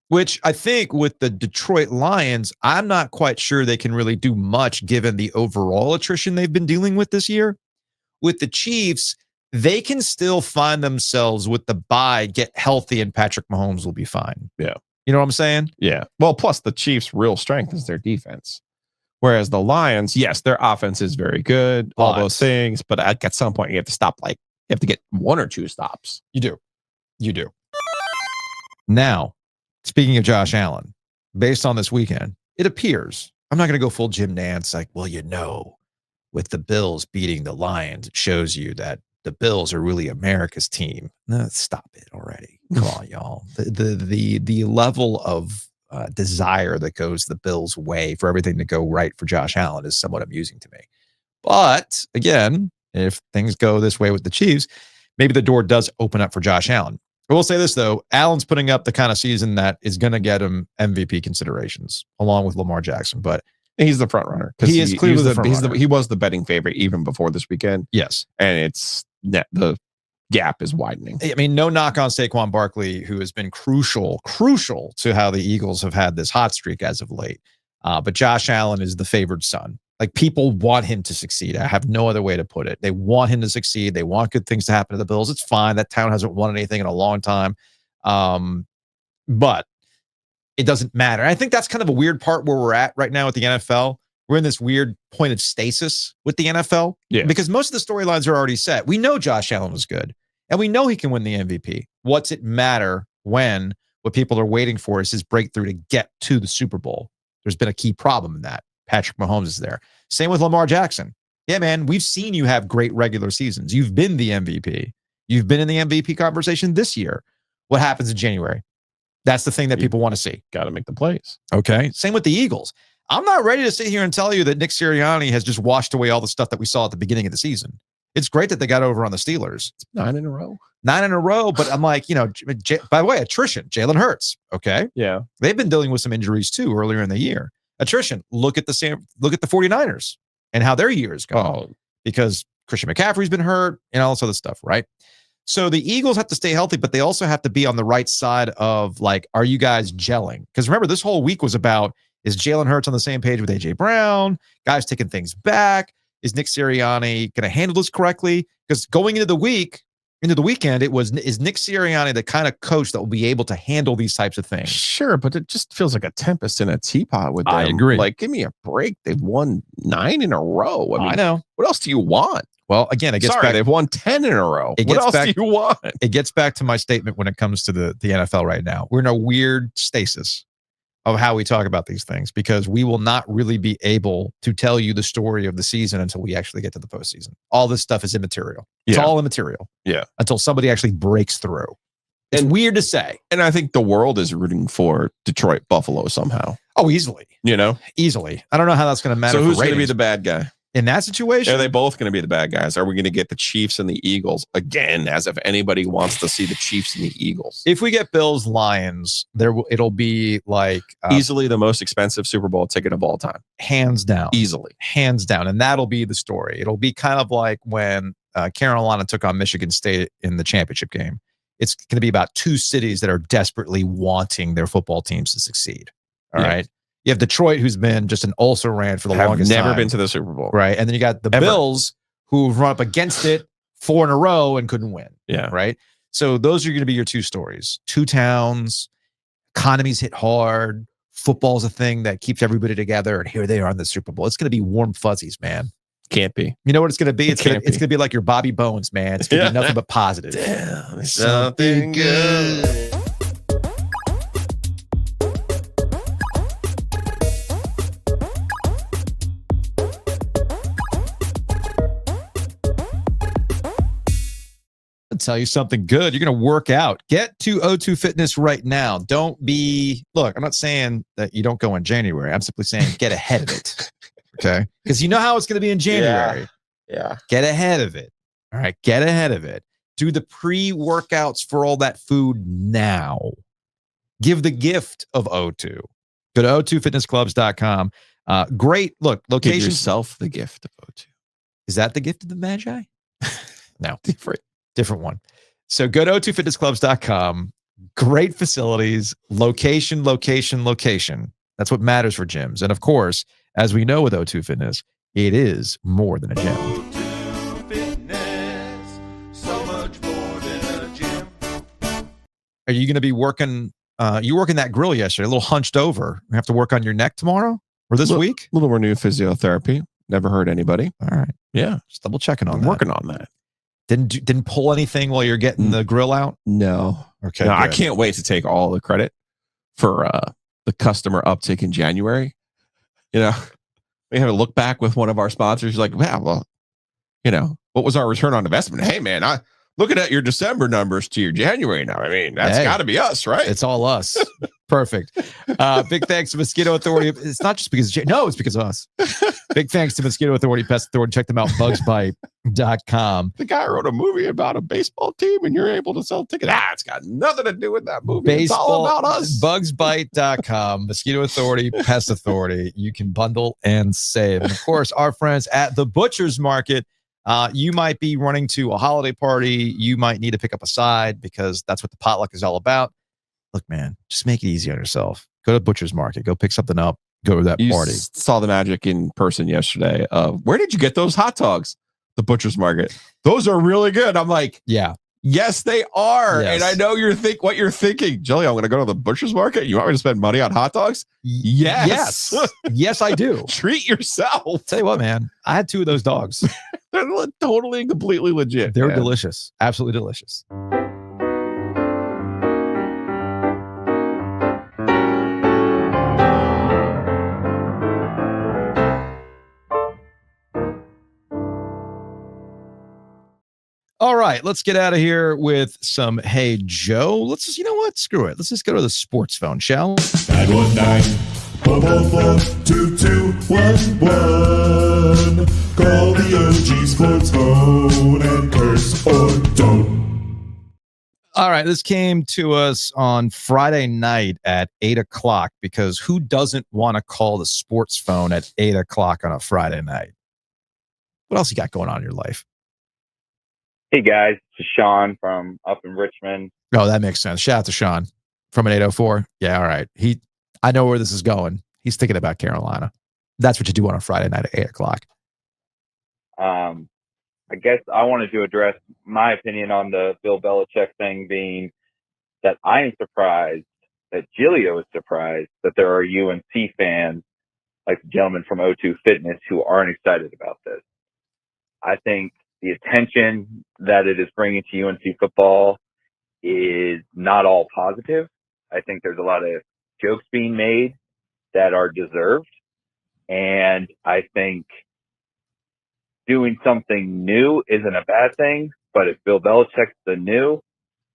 Which I think with the Detroit Lions, I'm not quite sure they can really do much given the overall attrition they've been dealing with this year. With the Chiefs, they can still find themselves with the bye, get healthy, and Patrick Mahomes will be fine. Yeah. You know what I'm saying? Yeah. Well, plus the Chiefs' real strength is their defense. Whereas the Lions, yes, their offense is very good, all But- those things, but at some point you have to stop, you have to get 1 or 2 stops. You do. Now, speaking of Josh Allen, based on this weekend, it appears, I'm not going to go full Jim Nantz, like, well, you know, with the Bills beating the Lions, it shows you that the Bills are really America's team. No, stop it already. Come on, y'all. The level of desire that goes the Bills' way for everything to go right for Josh Allen is somewhat amusing to me. But again, if things go this way with the Chiefs, maybe the door does open up for Josh Allen. I will say this, though. Allen's putting up the kind of season that is going to get him MVP considerations along with Lamar Jackson. But He's the front runner. He is clearly the front runner. He was the betting favorite even before this weekend. yes, And the gap is widening. I mean, no knock on Saquon Barkley, who has been crucial to how the Eagles have had this hot streak as of late. But Josh Allen is the favored son. Like, people want him to succeed. I have no other way to put it. They want him to succeed. They want good things to happen to the Bills. It's fine. That town hasn't won anything in a long time. But it doesn't matter. I think that's kind of a weird part where we're at right now with the NFL. We're in this weird point of stasis with the NFL. Yeah. Because most of the storylines are already set. We know Josh Allen is good, and we know he can win the MVP. What's it matter when what people are waiting for is his breakthrough to get to the Super Bowl? There's been a key problem in that. Patrick Mahomes is there. Same with Lamar Jackson. Yeah, man, we've seen you have great regular seasons. You've been the MVP. You've been in the MVP conversation this year. What happens in January? That's the thing that people want to see. Got to make the plays. Okay. Same with the Eagles. I'm not ready to sit here and tell you that Nick Sirianni has just washed away all the stuff that we saw at the beginning of the season. It's great that they got over on the Steelers. It's 9 in a row. 9 in a row, but I'm like, by the way, attrition, Jalen Hurts. Okay. Yeah. They've been dealing with some injuries too earlier in the year. Attrition. Look at the 49ers and how their year is going because Christian McCaffrey's been hurt and all this other stuff, right? So the Eagles have to stay healthy, but they also have to be on the right side of, like, are you guys gelling? Because remember, this whole week was about, is Jalen Hurts on the same page with A.J. Brown? Guys taking things back. Is Nick Sirianni going to handle this correctly? Because going into the weekend, is Nick Sirianni the kind of coach that will be able to handle these types of things? Sure, but it just feels like a tempest in a teapot with them. I agree. Like, give me a break. They've won 9 in a row. I mean, I know. what else do you want? Well, again, it gets back. They've won 10 in a row. What else do you want? It gets back to my statement when it comes to the NFL right now. We're in a weird stasis of how we talk about these things because we will not really be able to tell you the story of the season until we actually get to the postseason. All this stuff is immaterial. It's all immaterial. Yeah. Until somebody actually breaks through. It's weird to say. And I think the world is rooting for Detroit Buffalo somehow. Oh, easily. Easily. I don't know how that's going to matter. So who's going to be the bad guy? In that situation? Are they both going to be the bad guys? Are we going to get the Chiefs and the Eagles again, as if anybody wants to see the Chiefs and the Eagles? If we get Bills Lions, it'll be like easily the most expensive Super Bowl ticket of all time. Hands down. Easily. Hands down. And that'll be the story. It'll be kind of like when Carolina took on Michigan State in the championship game. It's going to be about 2 cities that are desperately wanting their football teams to succeed. All right. You have Detroit, who's been just an also ran for the longest time. Never been to the Super Bowl. Right. And then you got the Bills, who run up against it 4 in a row and couldn't win. Yeah. Right. So those are going to be your 2 stories. 2 towns, economies hit hard. Football's a thing that keeps everybody together. And here they are in the Super Bowl. It's going to be warm fuzzies, man. Can't be. You know what it's going to be? It's going Can't be. to be like your Bobby Bones, man. It's going to be nothing but positive. Damn, something good. I'll tell you something good. You're going to work out. Get to O2 Fitness right now. Don't be, look, I'm not saying that you don't go in January. I'm simply saying get ahead of it. Okay. Because you know how it's going to be in January. Yeah. Get ahead of it. All right. Get ahead of it. Do the pre-workouts for all that food now. Give the gift of O2. Go to O2fitnessclubs.com. Great. Look, Give locations. yourself the gift of O2. Is that the gift of the Magi? No. Different one. So go to O2fitnessclubs.com. Great facilities, location. That's what matters for gyms. And of course, as we know with O2 Fitness, it is more than a gym. O2 Fitness, so much more than a gym. Are you going to be working? You working that grill yesterday, a little hunched over. You have to work on your neck tomorrow or this week? A little more new physiotherapy. Never hurt anybody. All right. Yeah. Just double checking on I'm that. working on that. Didn't pull anything while you're getting the grill out? No. Okay. No, I good. can't wait to take all the credit for the customer uptick in January. You know, we have a look back with one of our sponsors. Like, wow, well, you know, what was our return on investment? Hey, man, I looking at your December numbers to your January now. I mean, that's got to be us, right? It's all us. Perfect. Big thanks to Mosquito Authority. It's not just because it's because of us. Big thanks to Mosquito Authority, Pest Authority. Check them out, bugsbite.com. The guy wrote a movie about a baseball team and you're able to sell tickets. It's got nothing to do with that movie. It's all about us. Bugsbite.com, Mosquito Authority, Pest Authority. You can bundle and save. And of course, our friends at the Butcher's Market. You might be running to a holiday party. You might need to pick up a side because that's what the potluck is all about. Look, man, just make it easy on yourself. Go to Butcher's Market. Go pick something up. Go to that party. Saw the magic in person yesterday. Where did you get those hot dogs? The Butcher's Market. Those are really good. I'm like, yeah. Yes, they are. Yes. And I know what you're thinking. Jelly, I'm going to go to the Butcher's Market. You want me to spend money on hot dogs? Yes. Yes, I do. Treat yourself. Tell you what, man, I had 2 of those dogs. They're totally and completely legit. They're man. delicious. Absolutely delicious. All right, let's get out of here with some Hey Joe. Let's just, you know what? Screw it. Let's just go to the sports phone, shall we? 919-444-2211. Call the OG Sports Phone and curse or don't. All right, this came to us on Friday night at 8 o'clock because who doesn't want to call the sports phone at 8 o'clock on a Friday night? What else you got going on in your life? Hey guys, it's Sean from up in Richmond. Oh, that makes sense. Shout out to Sean from an 804. Yeah, all right. I know where this is going. He's thinking about Carolina. That's what you do on a Friday night at 8 o'clock. I guess I wanted to address my opinion on the Bill Belichick thing, being that I am surprised that Giglio is surprised that there are UNC fans like the gentleman from O2 Fitness who aren't excited about this. I think the attention that it is bringing to UNC football is not all positive. I think there's a lot of jokes being made that are deserved. And I think doing something new isn't a bad thing, but if Bill Belichick's the new,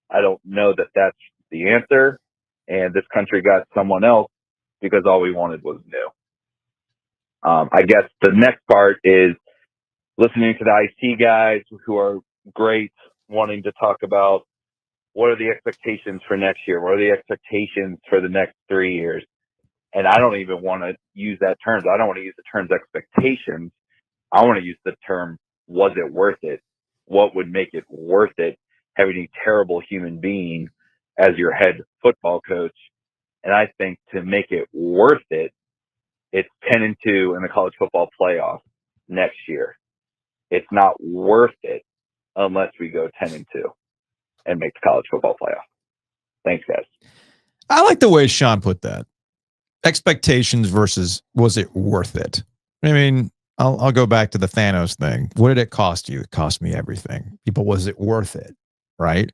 I don't know that that's the answer. And this country got someone else because all we wanted was new. I guess the next part is listening to the IT guys who are great, wanting to talk about what are the expectations for next year? What are the expectations for the next 3 years? And I don't even want to use that term. I don't want to use the terms expectations. I want to use the term, was it worth it? What would make it worth it? Having a terrible human being as your head football coach. And I think to make it worth it, it's 10-2 in the college football playoff next year. It's it's not worth it unless we go 10-2 and make the college football playoff. Thanks, guys. I like the way Sean put that. Expectations versus was it worth it? I mean, I'll go back to the Thanos thing. What did it cost you? It cost me everything. People, was it worth it? Right?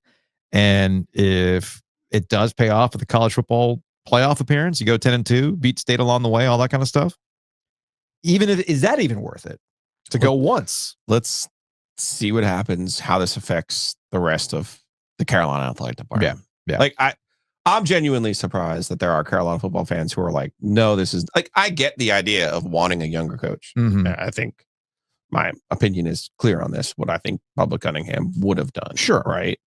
And if it does pay off with the college football playoff appearance, you go 10-2, beat State along the way, all that kind of stuff. Even if is that even worth it to go once? Let's see what happens, how this affects the rest of the Carolina athletic department. Yeah. Like I'm genuinely surprised that there are Carolina football fans who are like, no, this is like, I get the idea of wanting a younger coach. Mm-hmm. I think my opinion is clear on this, what I think Bubba Cunningham would have done. Sure. Right.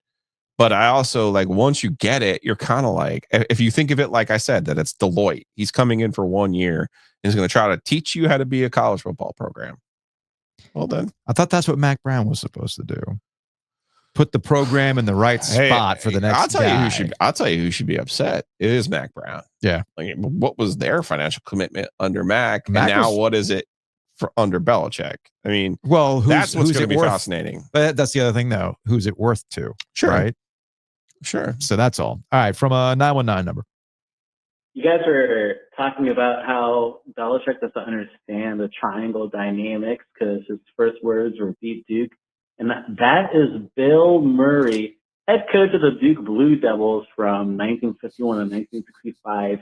But I also like, once you get it, you're kind of like, if you think of it, like I said, that it's Deloitte, he's coming in for 1 year and he's going to try to teach you how to be a college football program. Well, then I thought that's what Mac Brown was supposed to do. Put the program in the right spot for the next I'll tell guy. you who should be upset. It is Mac Brown. Yeah. Like, what was their financial commitment under Mac? And Mac now was, what is it for under Belichick? I mean, well, that's what's going to be worth? fascinating. But that's the other thing, though. Who's it worth to? Sure. Right? Sure. So that's all. All right. From a 919 number. You guys were talking about how Belichick doesn't understand the triangle dynamics because his first words were beat Duke. And that is Bill Murray, head coach of the Duke Blue Devils from 1951 to 1965.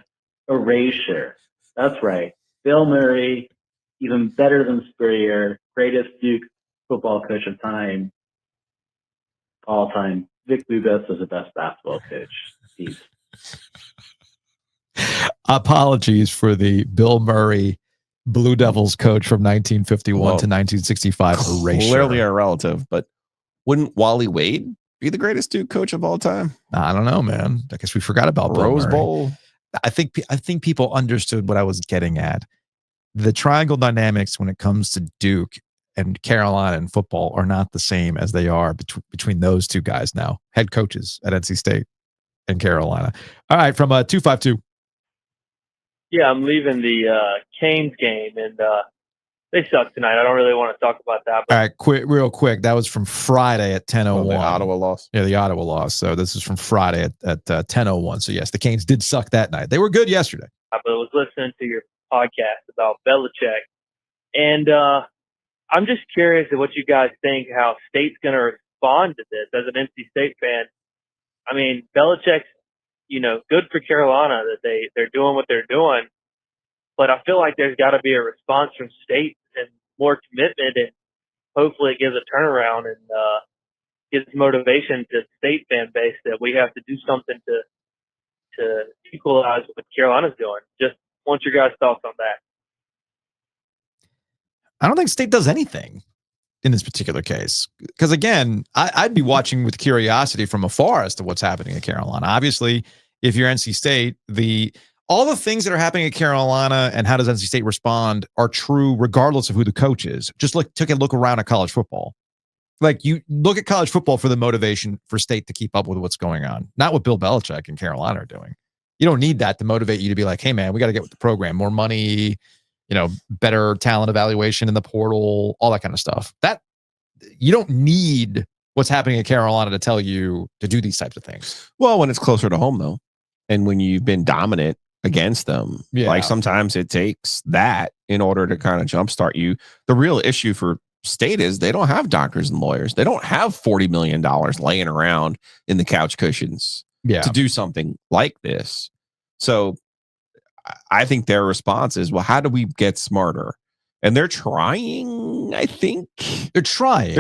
Erasure. That's right. Bill Murray, even better than Spurrier, greatest Duke football coach of all time. Vic Lubez was the best basketball coach. Peace. Apologies for the Bill Murray Blue Devils coach from 1951 to 1965. Erasure. Clearly a relative, but wouldn't Wally Wade be the greatest Duke coach of all time? I don't know, man. I guess we forgot about Bill Rose Murray. Bowl. I think people understood what I was getting at. The triangle dynamics when it comes to Duke and Carolina and football are not the same as they are between those two guys now, head coaches at NC State and Carolina. All right, from 252. Yeah, I'm leaving the Canes game, and they suck tonight. I don't really want to talk about that. But All right, real quick. That was from Friday at 10:01. The Ottawa loss. Yeah, the Ottawa loss. So this is from Friday at 10:01. So yes, the Canes did suck that night. They were good yesterday. I was listening to your podcast about Belichick, and I'm just curious of what you guys think, how State's going to respond to this. As an NC State fan, I mean, Belichick's, good for Carolina that they're doing what they're doing, but I feel like there's got to be a response from State and more commitment, and hopefully it gives a turnaround and gives motivation to the State fan base that we have to do something to equalize what Carolina's doing. Just want your guys' thoughts on that. I don't think State does anything in this particular case. Because again, I'd be watching with curiosity from afar as to what's happening at Carolina. Obviously, if you're NC State, all the things that are happening at Carolina and how does NC State respond are true regardless of who the coach is. Just take a look around at college football. Like, you look at college football for the motivation for State to keep up with what's going on, not what Bill Belichick and Carolina are doing. You don't need that to motivate you to be like, hey man, we got to get with the program, more money, better talent evaluation in the portal, all that kind of stuff. That you don't need what's happening at Carolina to tell you to do these types of things. Well, when it's closer to home though, and when you've been dominant against them, like sometimes it takes that in order to kind of jumpstart you. The real issue for State is they don't have doctors and lawyers. They don't have $40 million laying around in the couch cushions to do something like this. So I think their response is, well, how do we get smarter? And they're trying, I think. They're trying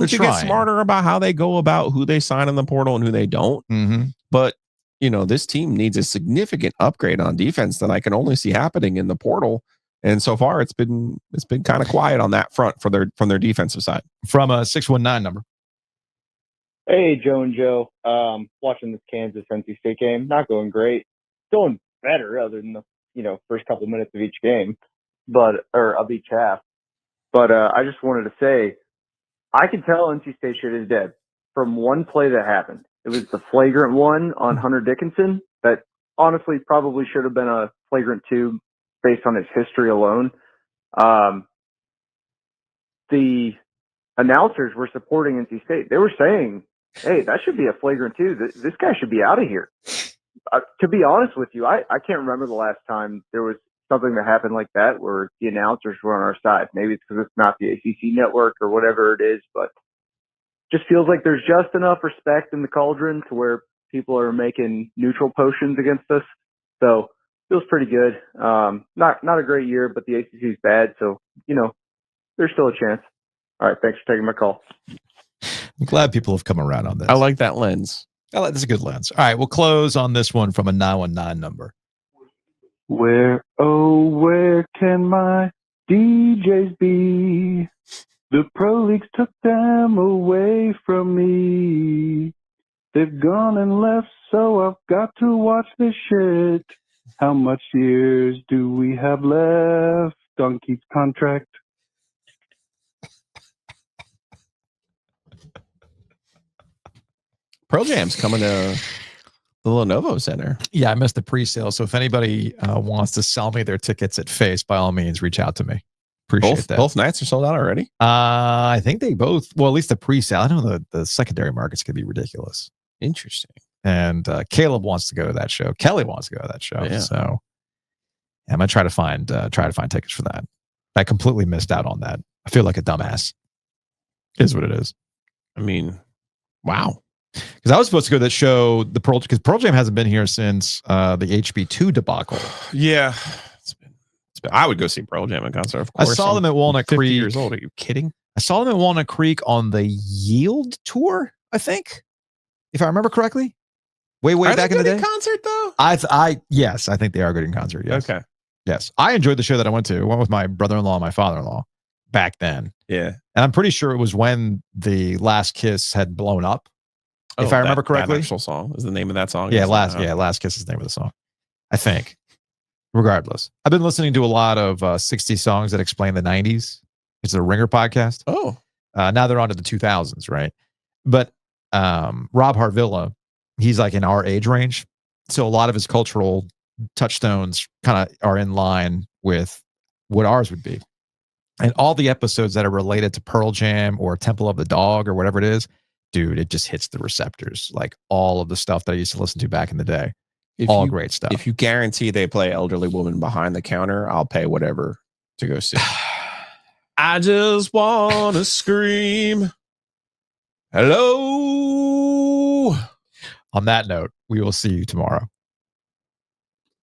to get smarter about how they go about who they sign in the portal and who they don't. Mm-hmm. But, this team needs a significant upgrade on defense that I can only see happening in the portal. And so far, it's been kind of quiet on that front from their defensive side. From a 619 number. Hey, Joe and Joe. Watching this Kansas NC State game, not going great. Going better other than the first couple of minutes of each game, or of each half. But I just wanted to say, I can tell NC State shit is dead from one play that happened. It was the flagrant one on Hunter Dickinson that honestly probably should have been a flagrant 2 based on his history alone. I announcers were supporting NC State. They were saying, hey, that should be a flagrant 2. This guy should be out of here. To be honest with you, I can't remember the last time there was something that happened like that where the announcers were on our side. Maybe it's because it's not the ACC network or whatever it is, but just feels like there's just enough respect in the cauldron to where people are making neutral potions against us. So feels pretty good. Not a great year, but the ACC is bad. So, there's still a chance. All right. Thanks for taking my call. I'm glad people have come around on this. I like that lens. That's a good lens. All right. We'll close on this one from a 919 number. Where can my DJs be? The pro leagues took them away from me. They've gone and left, so I've got to watch this shit. How much years do we have left on Keith's contract? Pearl Jam's coming to the Lenovo Center. Yeah, I missed the pre-sale. So if anybody wants to sell me their tickets at face, by all means, reach out to me. Appreciate that. Both nights are sold out already? I think they both, well, at least the pre-sale. I know the secondary markets could be ridiculous. Interesting. And Caleb wants to go to that show. Kelly wants to go to that show. Yeah. So I'm gonna try to find tickets for that. I completely missed out on that. I feel like a dumbass. Is what it is. I mean, wow. Because I was supposed to go to that show, because Pearl Jam hasn't been here since the HB2 debacle. Yeah. I would go see Pearl Jam in concert, of course. I saw them at Walnut 50 Creek. years old. Are you kidding? I saw them at Walnut Creek on the Yield tour, I think, if I remember correctly. Way back in the day. Concert though? Yes, I think they are good in concert. Yes. Okay. Yes, I enjoyed the show that I went to. I went with my brother-in-law and my father-in-law back then. Yeah. And I'm pretty sure it was when the Last Kiss had blown up. If I remember correctly. That actual song is the name of that song. Yeah, Last Kiss is the name of the song, I think. Regardless, I've been listening to a lot of 60 songs that explain the 90s. It's a Ringer podcast. Oh. Now they're on to the 2000s, right? But Rob Harvilla, he's like in our age range. So a lot of his cultural touchstones kind of are in line with what ours would be. And all the episodes that are related to Pearl Jam or Temple of the Dog or whatever it is, dude, it just hits the receptors. Like all of the stuff that I used to listen to back in the day. Great stuff. If you guarantee they play Elderly Woman Behind the Counter, I'll pay whatever to go see. I just want to scream. Hello. On that note, we will see you tomorrow.